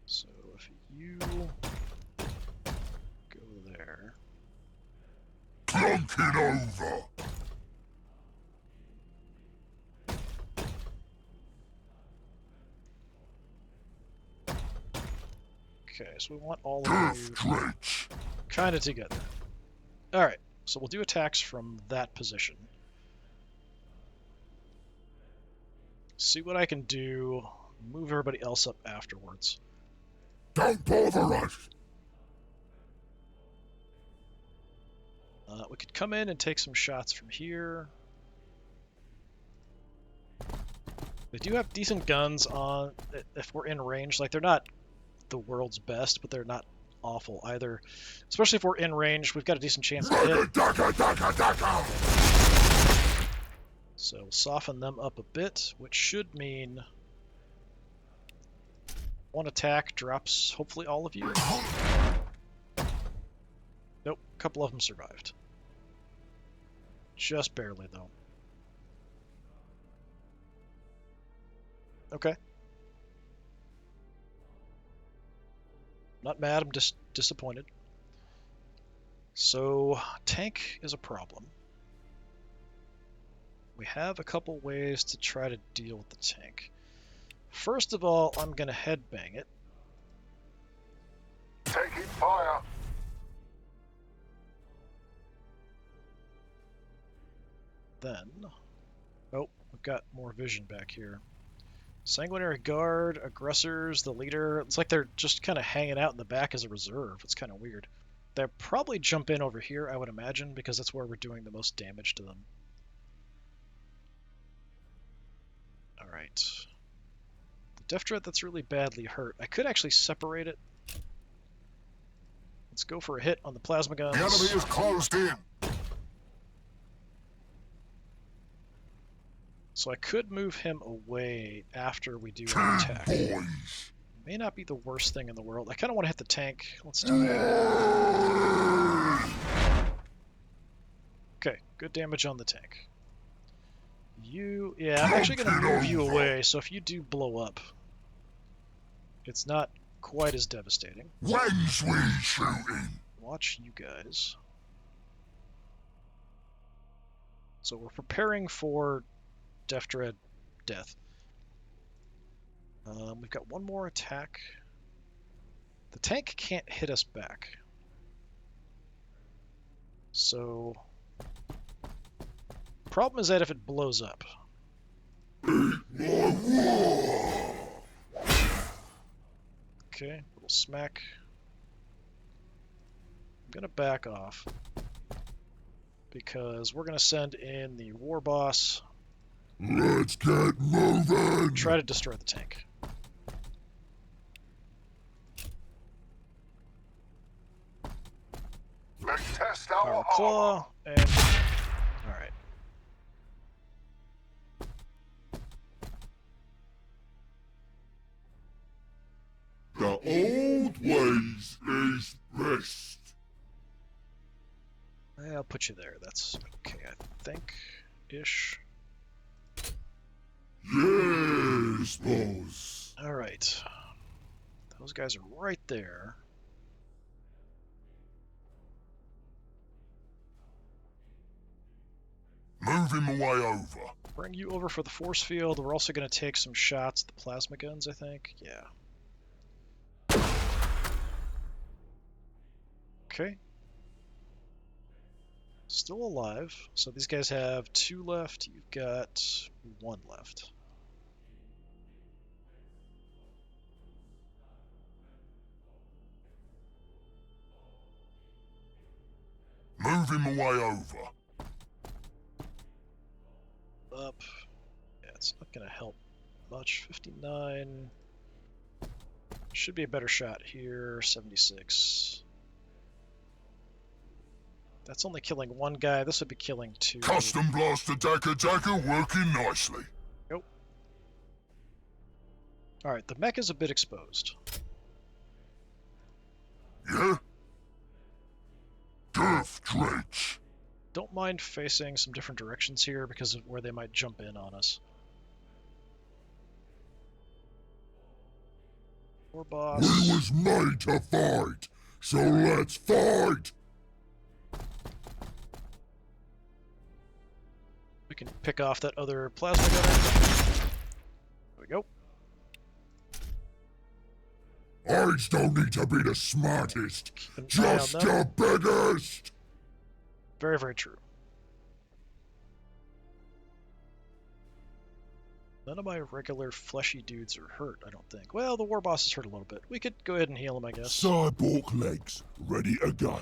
So if you go there. Clunk it over! Okay, so we want all of you kind of together. Alright, so we'll do attacks from that position. See what I can do. Move everybody else up afterwards. Don't bother us! We could come in and take some shots from here. They do have decent guns on if we're in range. Like, they're not the world's best, but they're not awful either. Especially if we're in range, we've got a decent chance to hit. So we'll soften them up a bit, which should mean 1 attack drops hopefully all of you. Nope, a couple of them survived. Just barely, though. Okay. Not mad, I'm just disappointed. So, tank is a problem. We have a couple ways to try to deal with the tank. First of all, I'm going to headbang it. Taking fire! Then, oh, we've got more vision back here. Sanguinary Guard, aggressors, the leader. It's like they're just kind of hanging out in the back as a reserve. It's kind of weird. They'll probably jump in over here, I would imagine, because that's where we're doing the most damage to them. Alright. The Death Dread that's really badly hurt. I could actually separate it. Let's go for a hit on the plasma guns. The enemy is closed in! So I could move him away after we do an attack. May not be the worst thing in the world. I kind of want to hit the tank. Let's do that. Okay, good damage on the tank. You, yeah, I'm actually going to move you away, so if you do blow up, it's not quite as devastating. When's we shooting? Watch you guys. So we're preparing for Death Dread death. We've got 1 more attack. The tank can't hit us back. So, problem is that if it blows up. Okay, little smack. I'm gonna back off because we're gonna send in the war boss. Let's get moving! Try to destroy the tank. Let's test Power our claw, and... Alright. The old ways is best. I'll put you there. That's okay, I think. Ish. Yes, boss. Alright. Those guys are right there. Move him away over. Bring you over for the force field. We're also going to take some shots at the plasma guns, I think. Yeah. Okay. Still alive. So these guys have 2 left. You've got 1 left. Move him away over. Up. Yeah, it's not going to help much. 59. Should be a better shot here. 76. That's only killing 1 guy. This would be killing 2. Custom blast attacker working nicely. Nope. Alright, the mech is a bit exposed. Yeah? Death Dredge. Don't mind facing some different directions here because of where they might jump in on us. War boss. We was made to fight, so let's fight! We can pick off that other plasma gunner. There we go. I don't need to be the smartest, just the biggest! Very, very true. None of my regular fleshy dudes are hurt, I don't think. Well, the war boss is hurt a little bit. We could go ahead and heal him, I guess. Cyborg legs, ready to go.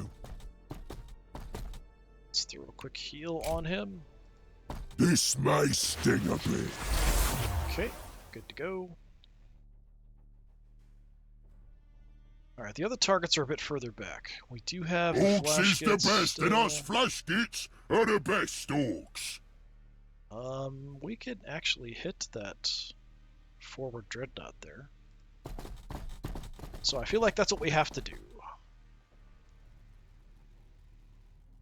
Let's throw a quick heal on him. This may sting a bit. Okay, good to go. Alright, the other targets are a bit further back. We do have Orks is the flash best, and us flash gits are the best orks. We could actually hit that forward dreadnought there. So I feel like that's what we have to do.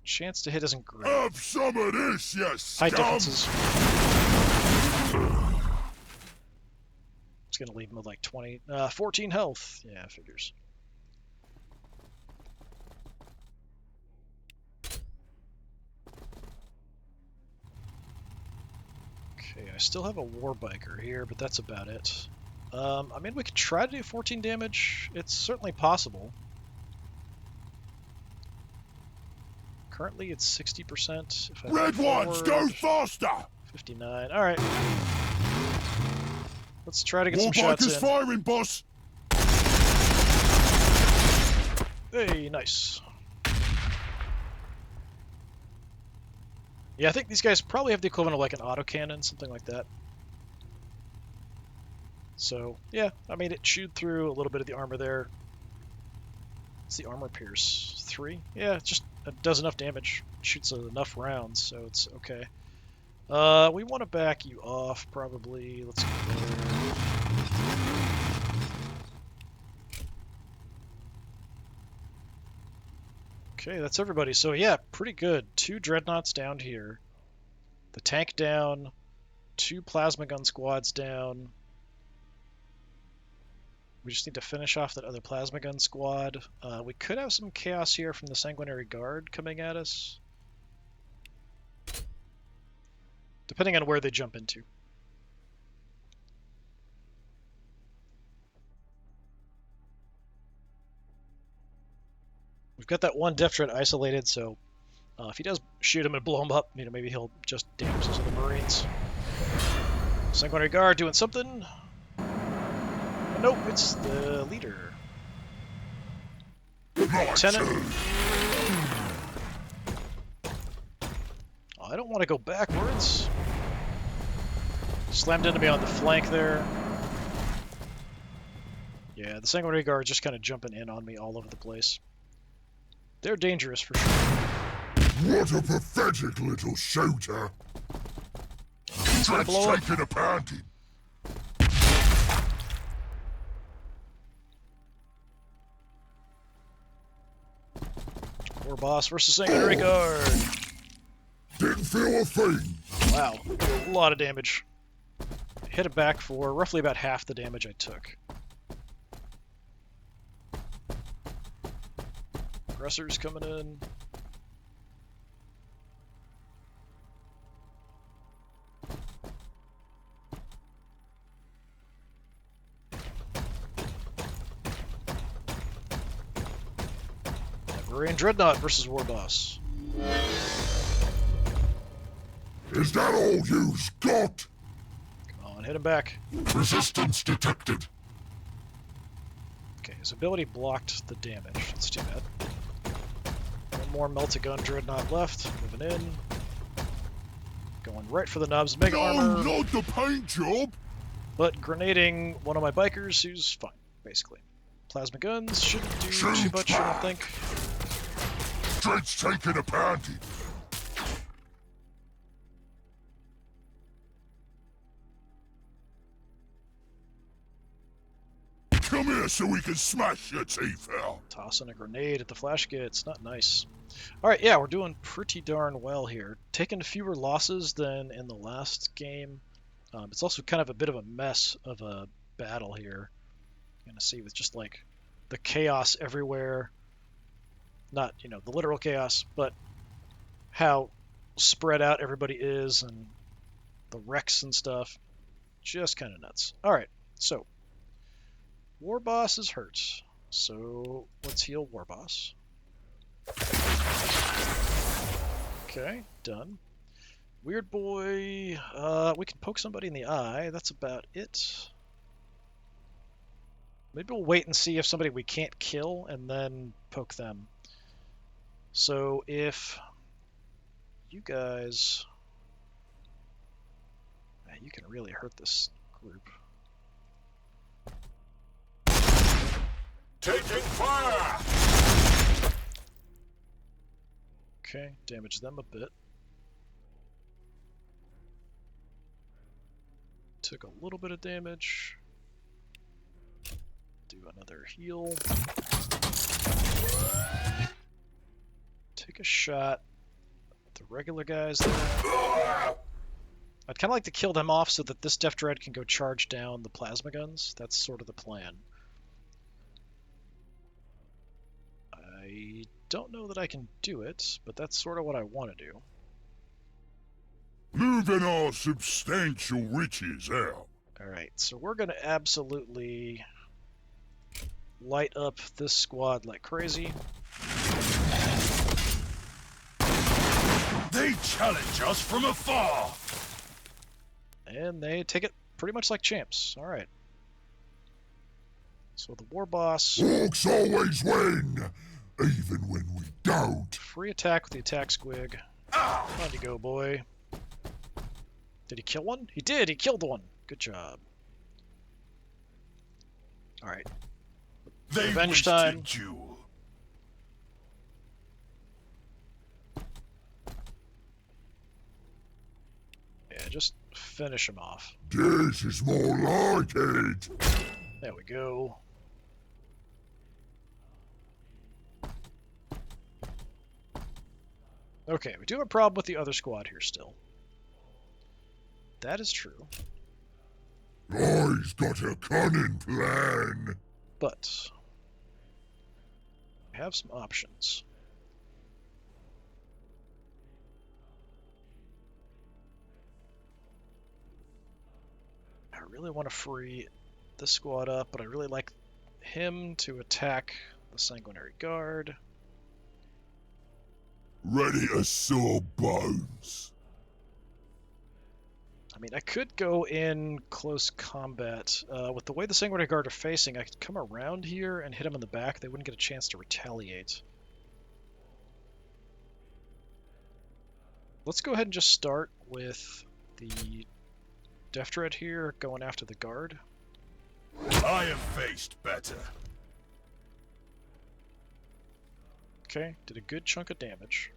Chance to hit isn't great. Have some of this, you Height scum! differences. It's gonna leave him with like 14 health. Yeah, figures. Okay, I still have a war biker here, but that's about it. I mean, we could try to do 14 damage. It's certainly possible. Currently, it's 60%. If I Red ones, go faster! 59. All right. Let's try to get War some shots bikers in. firing, boss! Hey, nice. Yeah, I think these guys probably have the equivalent of like an autocannon, something like that. So, yeah, I mean, it chewed through a little bit of the armor there. What's the armor pierce? 3? Yeah, it just does enough damage. Shoots enough rounds, so it's okay. We want to back you off, probably. Let's go there. Okay, that's everybody. So yeah, pretty good. 2 dreadnoughts down here. The tank down. 2 plasma gun squads down. We just need to finish off that other plasma gun squad. We could have some chaos here from the Sanguinary Guard coming at us. Depending on where they jump into. We've got that one Death Dread isolated, so if he does shoot him and blow him up, you know, maybe he'll just damage those other Marines. Sanguinary Guard doing something. Nope, it's the leader. Lieutenant. Oh, I don't want to go backwards. Slammed into me on the flank there. Yeah, the Sanguinary Guard just kind of jumping in on me all over the place. They're dangerous for sure. What a pathetic little shooter! Dread's taking a pounding. War boss versus Sanguinary Guard. Didn't feel a thing. Wow, a lot of damage. Hit it back for roughly about half the damage I took. Aggressors coming in. Marine Dreadnought versus War Boss. Is that all you've got? Come on, hit him back. Resistance detected. Okay, his ability blocked the damage. That's too bad. One more Meltagun Dreadnought left. Moving in. Going right for the Knobs Mega Armor. No, not the paint job! But grenading one of my bikers who's fine, basically. Plasma guns shouldn't do too much, I don't think. Dread's taking a pounding. Come here so we can smash your teeth out. Tossing a grenade at the flash gets. Not nice. Alright, yeah, we're doing pretty darn well here. Taking fewer losses than in the last game. It's also kind of a bit of a mess of a battle here. You're gonna see with just like the chaos everywhere. Not, you know, the literal chaos, but how spread out everybody is and the wrecks and stuff. Just kind of nuts. Alright, so War Boss is hurt. So let's heal War Boss. Okay, done. Weird Boy, we can poke somebody in the eye. That's about it. Maybe we'll wait and see if somebody we can't kill and then poke them. So if you guys... Man, you can really hurt this group. Taking fire! Okay, damage them a bit. Took a little bit of damage. Do another heal. Take a shot at the regular guys there. I'd kind of like to kill them off so that this Death Dread can go charge down the plasma guns. That's sort of the plan. I don't know that I can do it, but that's sort of what I want to do. Moving our substantial riches out. Alright, so we're going to absolutely light up this squad like crazy. They challenge us from afar. And they take it pretty much like champs. Alright. So the War Boss... Orks always win, even when we don't. Free attack with the attack squig. On you go, boy. Did he kill one? He did! He killed one! Good job. Alright. Revenge time. You. Yeah, just finish him off. This is more like it. There we go. Okay, we do have a problem with the other squad here still. That is true. I've got a cunning plan. But we have some options. I really want to free this squad up, but I really like him to attack the Sanguinary Guard. Ready to saw bones. I mean, I could go in close combat. With the way the Sanguinary Guard are facing, I could come around here and hit them in the back. They wouldn't get a chance to retaliate. Let's go ahead and just start with the Death Dread here, going after the guard. I have faced better. Okay, did a good chunk of damage.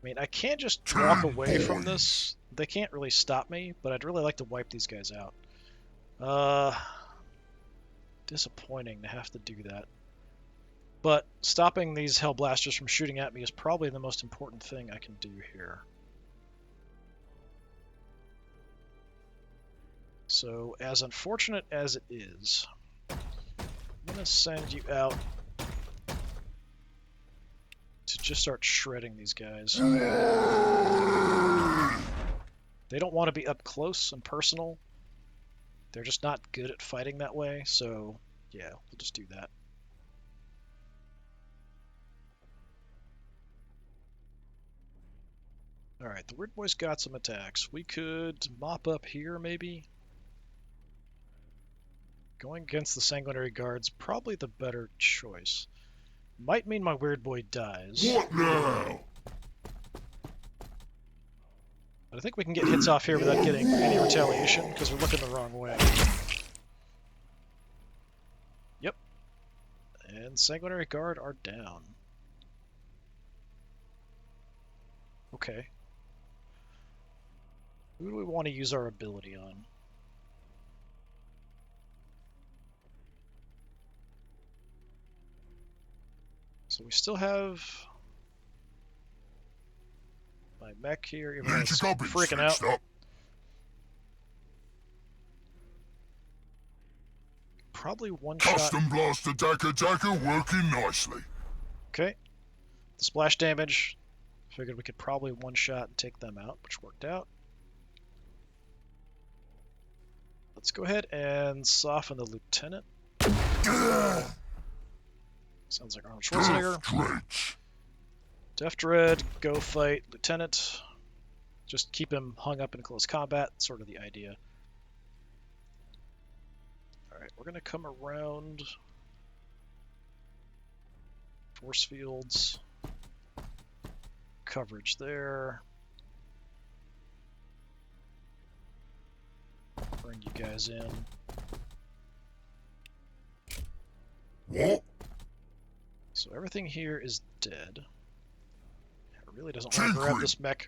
I mean, I can't just walk away from this. They can't really stop me, but I'd really like to wipe these guys out. Disappointing to have to do that. But stopping these Hellblasters from shooting at me is probably the most important thing I can do here. So, as unfortunate as it is, I'm going to send you out to just start shredding these guys. They don't want to be up close and personal. They're just not good at fighting that way, so yeah, we'll just do that. Alright, the Weird Boy's got some attacks. We could mop up here, maybe? Going against the Sanguinary Guard's probably the better choice. Might mean my Weird Boy dies. What now? But I think we can get hits off here without getting any retaliation, because we're looking the wrong way. Yep. And Sanguinary Guard are down. Okay. Who do we want to use our ability on? So we still have my mech here, even though Need it's your gubbins freaking out. fixed up. Probably one shot. Custom blaster attacker working nicely. Okay. The splash damage. Figured we could probably one shot and take them out, which worked out. Let's go ahead and soften the lieutenant. Sounds like Arnold Schwarzenegger. Def Dread, go fight lieutenant. Just keep him hung up in close combat. Sort of the idea. Alright, we're going to come around. Force fields. Coverage there. Bring you guys in. What? So everything here is dead. It really doesn't want to grab this mech.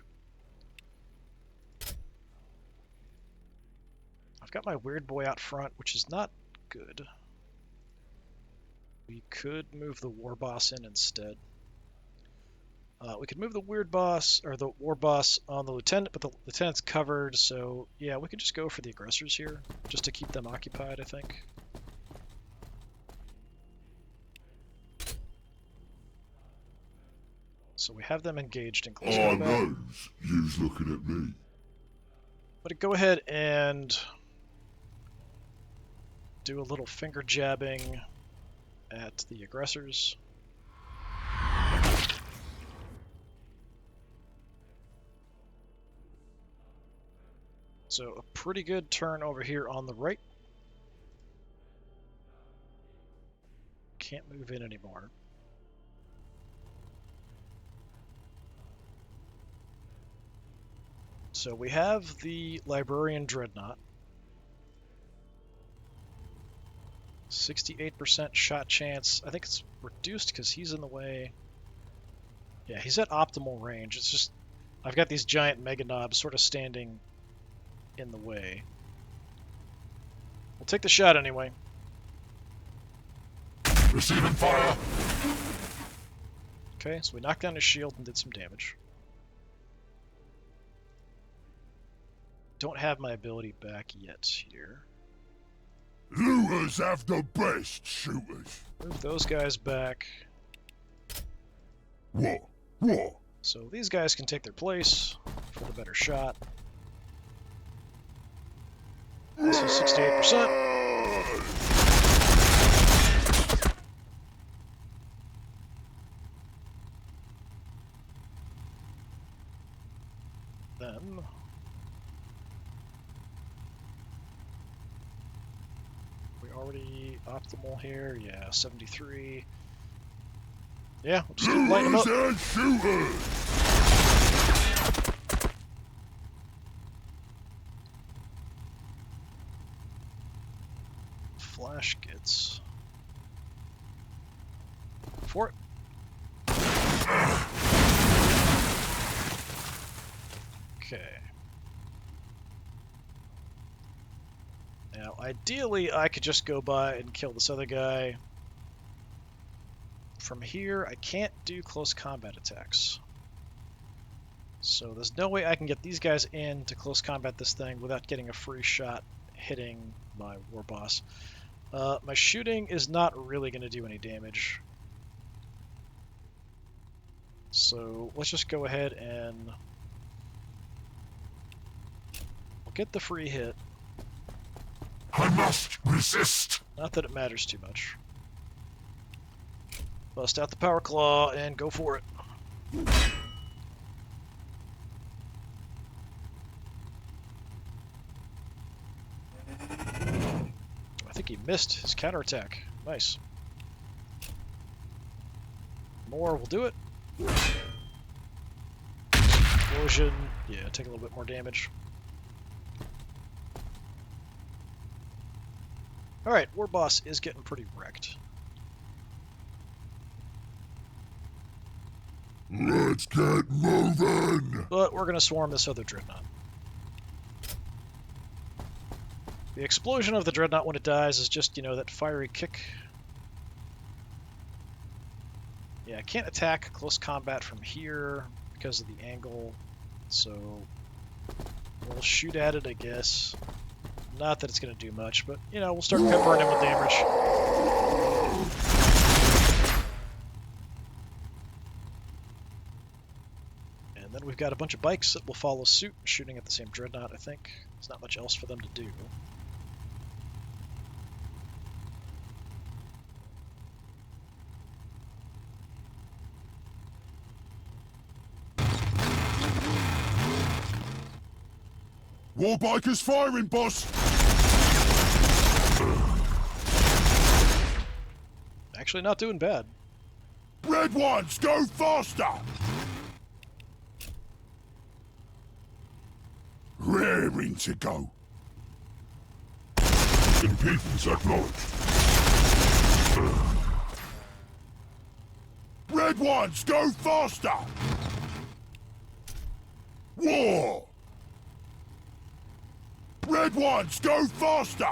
I've got my weird boy out front, which is not good. We could move the war boss in instead. We could move the weird boss, or the war boss on the lieutenant, but the lieutenant's covered, so yeah, we could just go for the aggressors here, just to keep them occupied, I think. So we have them engaged in close combat. knows you's looking at me. But go ahead and do a little finger jabbing at the aggressors. So a pretty good turn over here on the right. Can't move in anymore. So we have the Librarian Dreadnought. 68% shot chance. I think it's reduced because he's in the way. Yeah, he's at optimal range. It's just I've got these giant mega knobs sort of standing in the way. We'll take the shot anyway. Receiving fire. Okay, so we knocked down his shield and did some damage. Don't have my ability back yet here. Looters have the best shooters. Move those guys back. What? So these guys can take their place for the better shot. This is 68%. Then we already optimal here. Yeah, 73. Yeah, we'll just keep lighting them up. And shooters. Flash gets for it. Okay. Now, ideally, I could just go by and kill this other guy. From here, I can't do close combat attacks. So there's no way I can get these guys in to close combat this thing without getting a free shot hitting my war boss. My shooting is not really going to do any damage. So let's just go ahead and we'll get the free hit. I must resist. Not that it matters too much. Bust out the power claw and go for it. I think he missed his counterattack. Nice. More will do it. Explosion. Yeah, take a little bit more damage. Alright, War Boss is getting pretty wrecked. Let's get moving. But we're going to swarm this other Dreadnought. The explosion of the Dreadnought when it dies is just, you know, that fiery kick. Yeah, I can't attack close combat from here because of the angle, so we'll shoot at it, I guess. Not that it's going to do much, but, you know, we'll start peppering him with damage. And then we've got a bunch of bikes that will follow suit, shooting at the same dreadnought, I think. There's not much else for them to do. Warbikers firing, boss! Actually not doing bad. Red ones, go faster! Raring to go. Impedance acknowledged. Red ones, go faster! War! Red ones, go faster!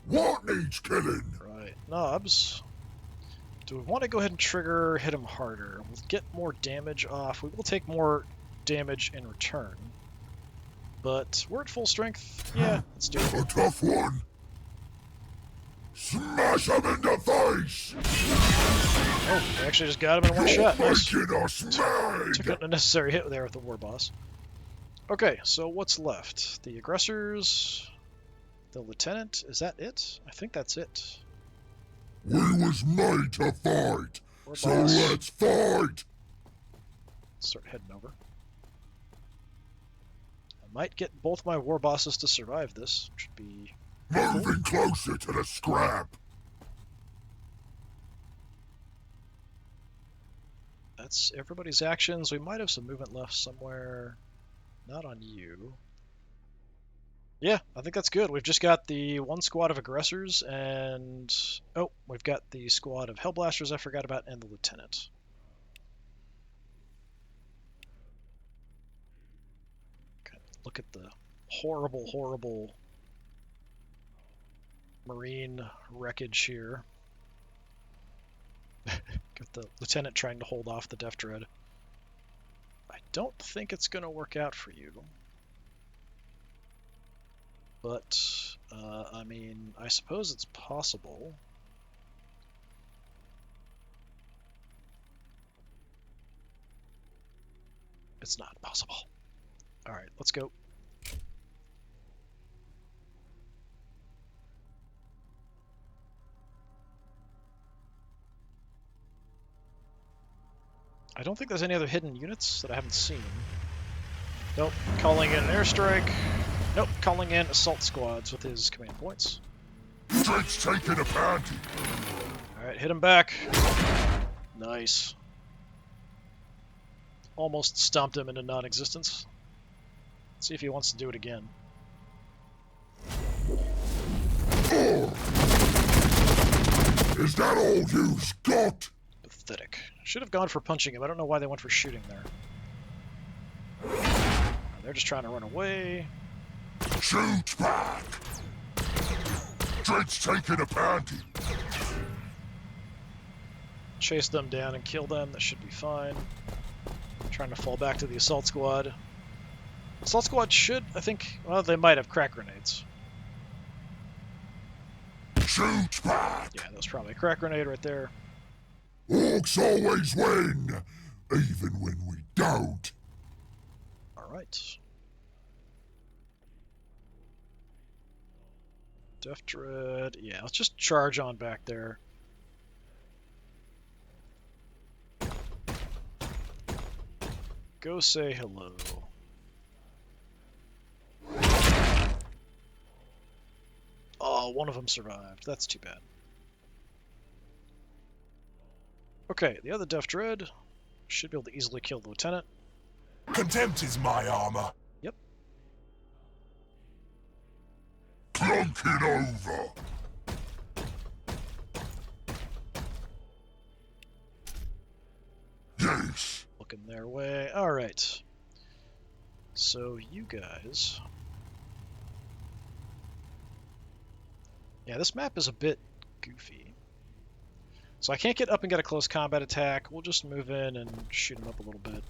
What needs killing? Right, knobs. Do we want to go ahead and trigger, hit him harder? We'll get more damage off. We will take more damage in return. But we're at full strength. Yeah, let's do it. A tough one. Smash him in the face! Oh, we actually just got him in one shot. Nice. Making us mad! Took an unnecessary hit there with the war boss. Okay, so what's left? The aggressors, the lieutenant. Is that it? I think that's it. We was made to fight, War so boss. let's fight! Start heading over. I might get both my war bosses to survive this, which would be... Moving closer to the scrap. That's everybody's actions. We might have some movement left somewhere. Not on you. Yeah, I think that's good. We've just got the one squad of aggressors and... Oh, we've got the squad of Hellblasters I forgot about and the lieutenant. Okay, look at the horrible, horrible marine wreckage here. Got the lieutenant trying to hold off the Death Dread. I don't think it's going to work out for you. But, I mean, I suppose it's possible. It's not possible. Alright, let's go. I don't think there's any other hidden units that I haven't seen. Nope, calling in an airstrike. Nope, calling in assault squads with his command points. Drake's taking a panty. Alright, hit him back. Nice. Almost stomped him into non-existence. Let's see if he wants to do it again. Oh. Is that all you've got? Pathetic. Should have gone for punching him. I don't know why they went for shooting there. They're just trying to run away. Shoot back! Drake's taking a panty. Chase them down and kill them. That should be fine. Trying to fall back to the assault squad. Assault squad should, I think, well, they might have crack grenades. Shoot back! Yeah, that was probably a crack grenade right there. Orks always win, even when we don't. Alright. Death Dread. Yeah, let's just charge on back there. Go say hello. Oh, one of them survived. That's too bad. Okay, the other Death Dread should be able to easily kill the lieutenant. Contempt is my armor. Yep. Clunk it over. looking their way. Alright. So you guys... Yeah, this map is a bit goofy. So I can't get up and get a close combat attack. We'll just move in and shoot them up a little bit.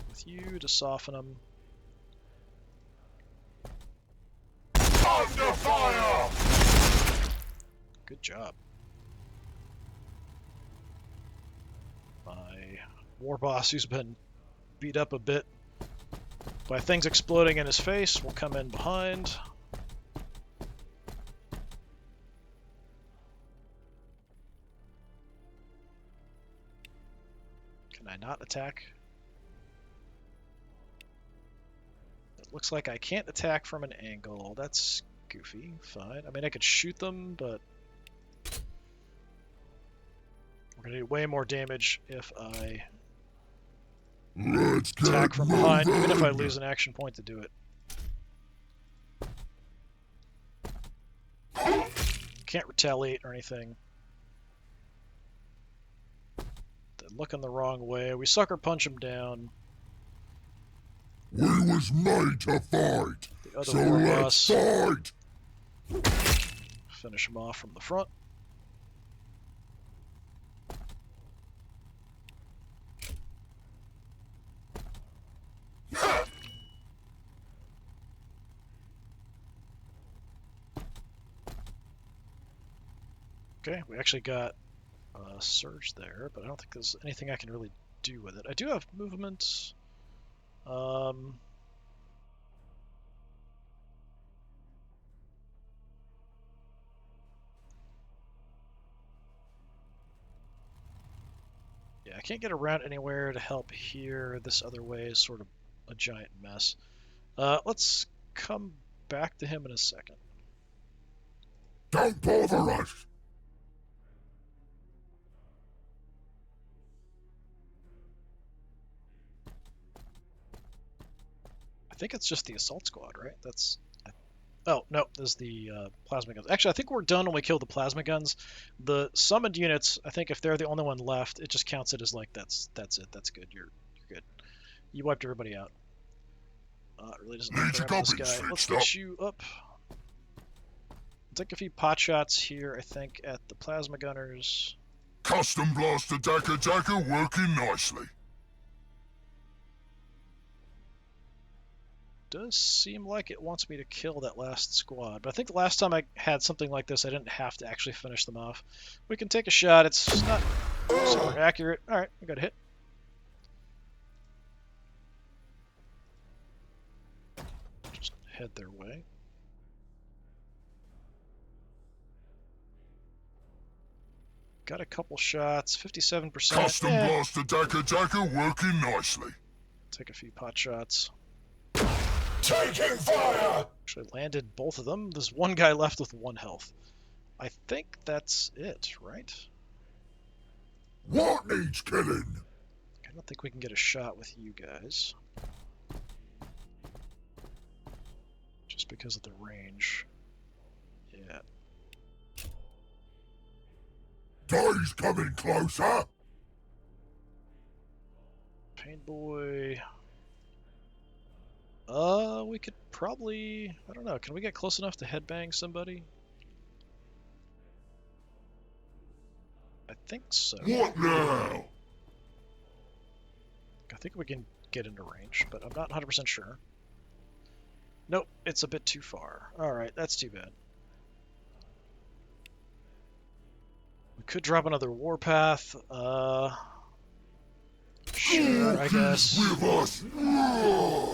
With you to soften them. Under fire! Good job. My war boss, who's been beat up a bit by things exploding in his face, will come in behind. Can I not attack? It looks like I can't attack from an angle. That's goofy. Fine. I mean, I could shoot them, but we're going to do way more damage if I attack from behind, even if I lose an action point to do it. Can't retaliate or anything. They're looking the wrong way. We sucker punch them down. We was made to fight, The other so war let's boss. fight! Finish him off from the front. Okay, we actually got a surge there, but I don't think there's anything I can really do with it. I do have movement. Yeah, I can't get around anywhere to help here. This other way is sort of a giant mess. Let's come back to him in a second. Don't bother us! I think it's just the assault squad, right? That's... Oh, no, there's the plasma guns. Actually, I think we're done when we kill the plasma guns. The summoned units, I think if they're the only one left, it just counts it as like, that's it, that's good, you're good. You wiped everybody out. It really doesn't matter about this guy. Let's get you up. Take a few pot shots here, I think, at the plasma gunners. Custom blaster Daka working nicely. Does seem like it wants me to kill that last squad, but I think the last time I had something like this, I didn't have to actually finish them off. We can take a shot. It's not super accurate. All right, we got a hit. Just head their way. Got a couple shots, 57%. Custom blaster Daka working nicely. Take a few pot shots. Taking fire! Actually landed both of them. There's one guy left with 1 health. I think that's it, right? What needs killing? I don't think we can get a shot with you guys. Just because of the range. Yeah. Day's coming closer! Pain Boy. We could probably... I don't know. Can we get close enough to headbang somebody? I think so. What now? I think we can get into range, but I'm not 100% sure. Nope, it's a bit too far. Alright, that's too bad. We could drop another warpath. Sure, I guess.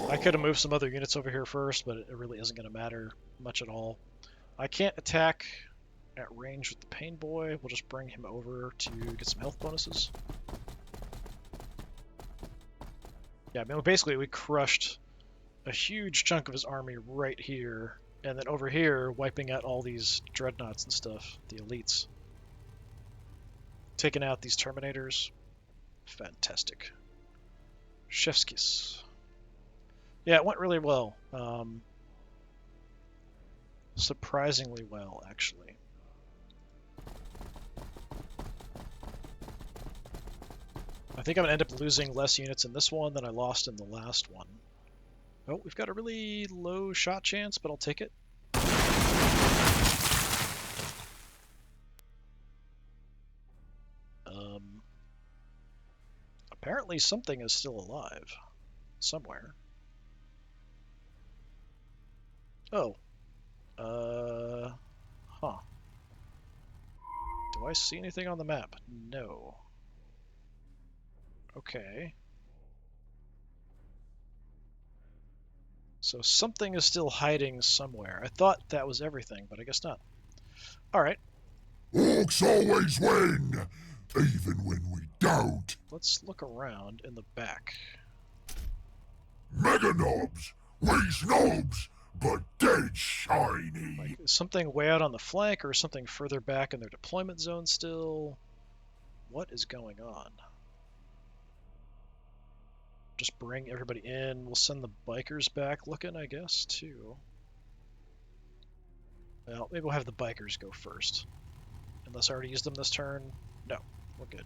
I could have moved some other units over here first, but it really isn't going to matter much at all. I can't attack at range with the Pain Boy. We'll just bring him over to get some health bonuses. Yeah, I mean, basically we crushed a huge chunk of his army right here, and then over here wiping out all these dreadnoughts and stuff, the elites. Taking out these Terminators. Fantastic. Chef's kiss. Yeah, it went really well. Surprisingly well, actually. I think I'm going to end up losing less units in this one than I lost in the last one. Oh, we've got a really low shot chance, but I'll take it. Apparently something is still alive. Somewhere. Oh. Huh. Do I see anything on the map? No. Okay. So something is still hiding somewhere. I thought that was everything, but I guess not. Alright. Orks always win, even when we don't. Let's look around in the back. Mega knobs, we snobs, but dead shiny. Like, is something way out on the flank or something further back in their deployment zone still? What is going on? Just bring everybody in. We'll send the bikers back looking, I guess, too. Well, maybe we'll have the bikers go first. Unless I already used them this turn. No, we're good.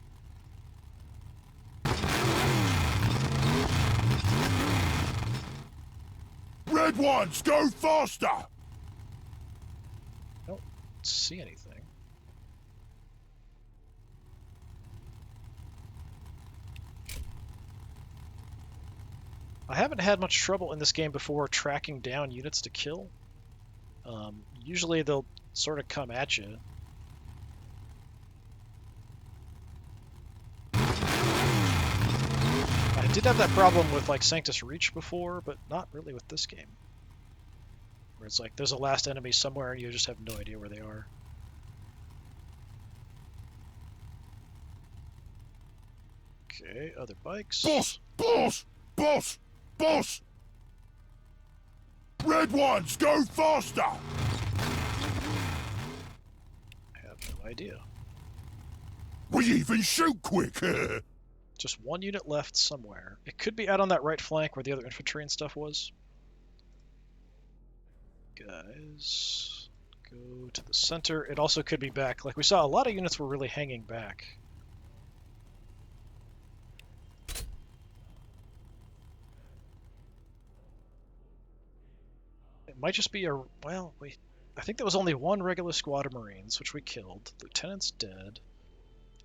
Red ones, go faster! I don't see anything. I haven't had much trouble in this game before tracking down units to kill. Usually they'll sort of come at you. I did have that problem with like Sanctus Reach before, but not really with this game. Where it's like there's a last enemy somewhere and you just have no idea where they are. Okay, other bikes. Boss! Boss! Boss! Boss! Red ones, go faster! I have no idea. We even shoot quick! Just one unit left somewhere. It could be out on that right flank where the other infantry and stuff was. Guys, go to the center. It also could be back. Like we saw, a lot of units were really hanging back. It might just be a... Well, wait. I think there was only one regular squad of Marines, which we killed. Lieutenant's dead.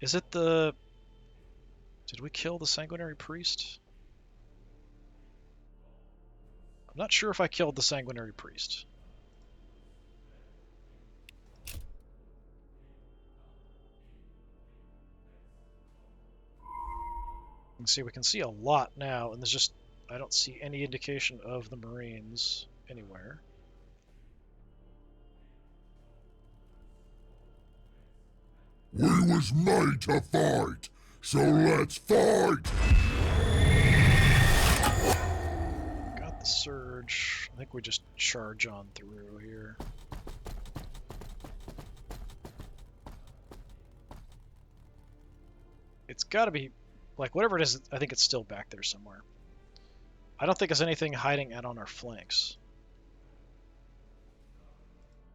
Is it the... Did we kill the Sanguinary Priest? I'm not sure if I killed the Sanguinary Priest. You can see we can see a lot now, and there's just... I don't see any indication of the Marines anywhere. We was made to fight, so let's fight! Got the surge. I think we just charge on through here. It's gotta be, like, whatever it is, I think it's still back there somewhere. I don't think there's anything hiding out on our flanks.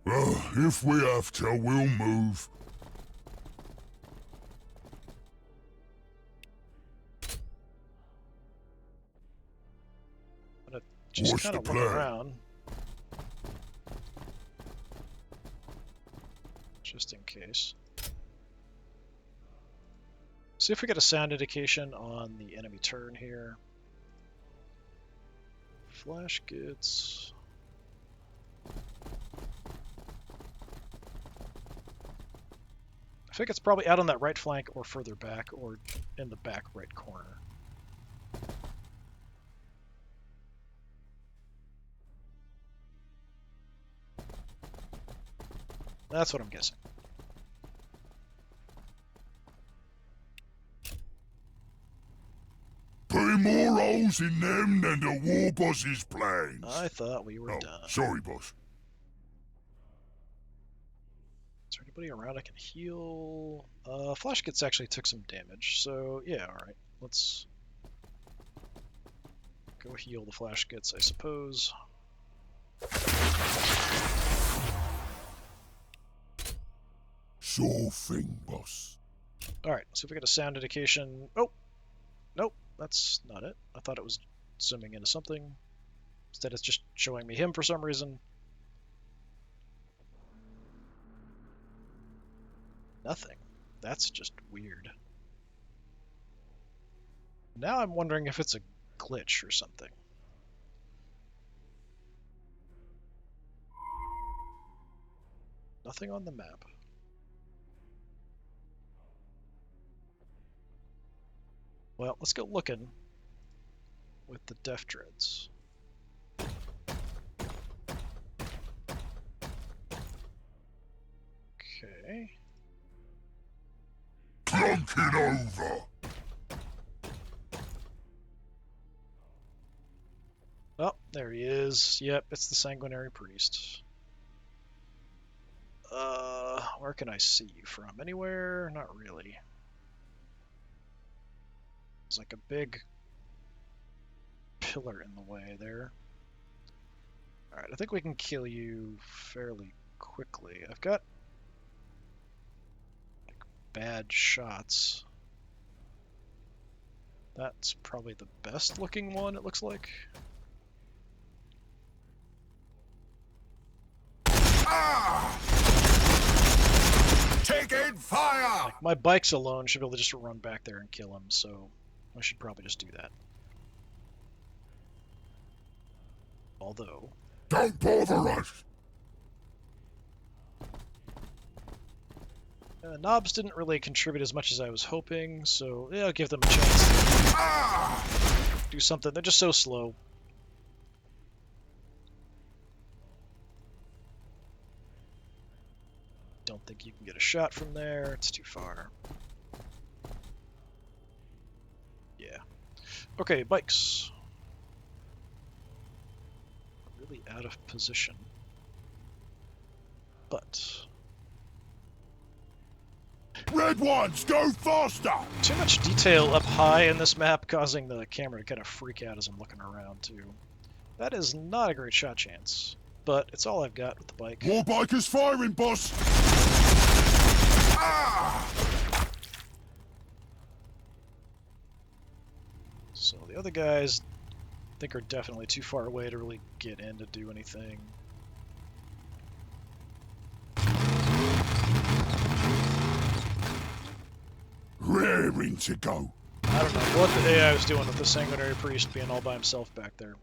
Well, if we have to, we'll move. Just What's kind the of look plan? around. Just in case. See if we get a sound indication on the enemy turn here. Flash gets... I think it's probably out on that right flank or further back or in the back right corner. That's what I'm guessing. Putting more holes in them than the war boss's plans. I thought we were done. Sorry, boss. Is there anybody around I can heal? Flash Gets actually took some damage, so yeah, alright. Let's go heal the Flash Gets, I suppose. Sure thing, boss. Alright, let's see if we get a sound indication. Oh! Nope, that's not it. I thought it was zooming into something. Instead, it's just showing me him for some reason. Nothing. That's just weird. Now I'm wondering if it's a glitch or something. Nothing on the map. Well, let's go looking with the Def Dreads. Okay. Clunk it over. Oh, there he is. Yep, it's the Sanguinary Priest. Where can I see you from? Anywhere? Not really. There's like a big pillar in the way there. Alright, I think we can kill you fairly quickly. I've got like bad shots. That's probably the best looking one, it looks like. Ah! Taking fire! Like, my bikes alone should be able to just run back there and kill him, so I should probably just do that. Although... Don't bother us! Knobs didn't really contribute as much as I was hoping, so yeah, I'll give them a chance to do something. They're just so slow. Don't think you can get a shot from there. It's too far. Yeah. Okay, bikes. Really out of position. But... Red ones, go faster! too much detail up high in this map, causing the camera to kind of freak out as I'm looking around, too. That is not a great shot chance, but it's all I've got with the bike. War bikers firing, boss! Ah! So the other guys, I think, are definitely too far away to really get in to do anything. Raring to go. I don't know what the AI was doing with the Sanguinary Priest being all by himself back there.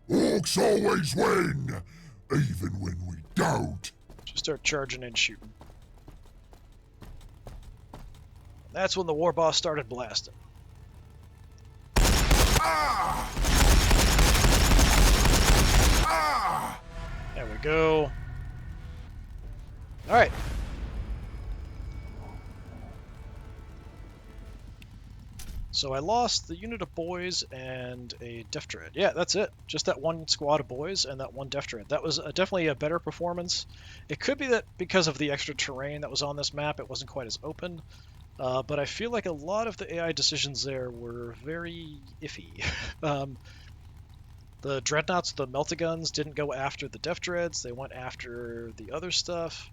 Orks always win, even when we don't. Just start charging and shooting. That's when the war boss started blasting. Ah! Ah! There we go. Alright. So I lost the unit of boys and a Def Dread. Yeah, that's it. Just that one squad of boys and that one Def Dread. That was definitely a better performance. It could be that because of the extra terrain that was on this map, it wasn't quite as open. But I feel like a lot of the AI decisions there were very iffy. The Dreadnoughts, the Meltaguns, didn't go after the Def Dreads. They went after the other stuff.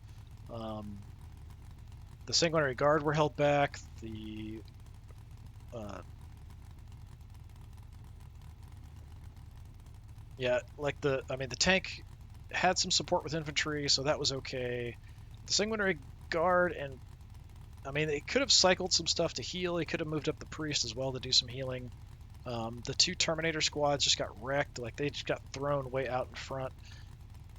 The Sanguinary Guard were held back. The yeah, like the tank had some support with infantry, so that was okay. The Sanguinary Guard, and they could have cycled some stuff to heal. He could have moved up the priest as well to do some healing. The two Terminator squads just got wrecked. Like, they just got thrown way out in front.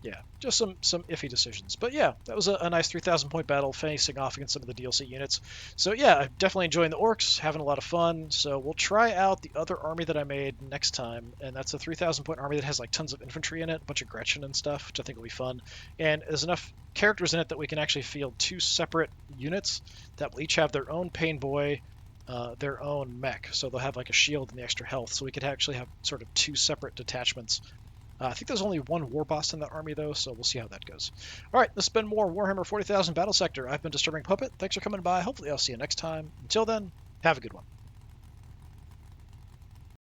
Yeah, just some iffy decisions. But yeah, that was a nice 3,000 point battle facing off against some of the DLC units. So yeah, I'm definitely enjoying the Orks, having a lot of fun. So we'll try out the other army that I made next time, and that's a 3,000 point army that has like tons of infantry in it, a bunch of Gretchen and stuff, which I think will be fun. And there's enough characters in it that we can actually field two separate units that will each have their own pain boy, their own mech. So they'll have like a shield and the extra health. So we could actually have sort of two separate detachments. I think there's only one war boss in that army, though, so we'll see how that goes. All right, this has been more Warhammer 40,000 Battlesector. I've been Disturbing Puppet. Thanks for coming by. Hopefully I'll see you next time. Until then, have a good one.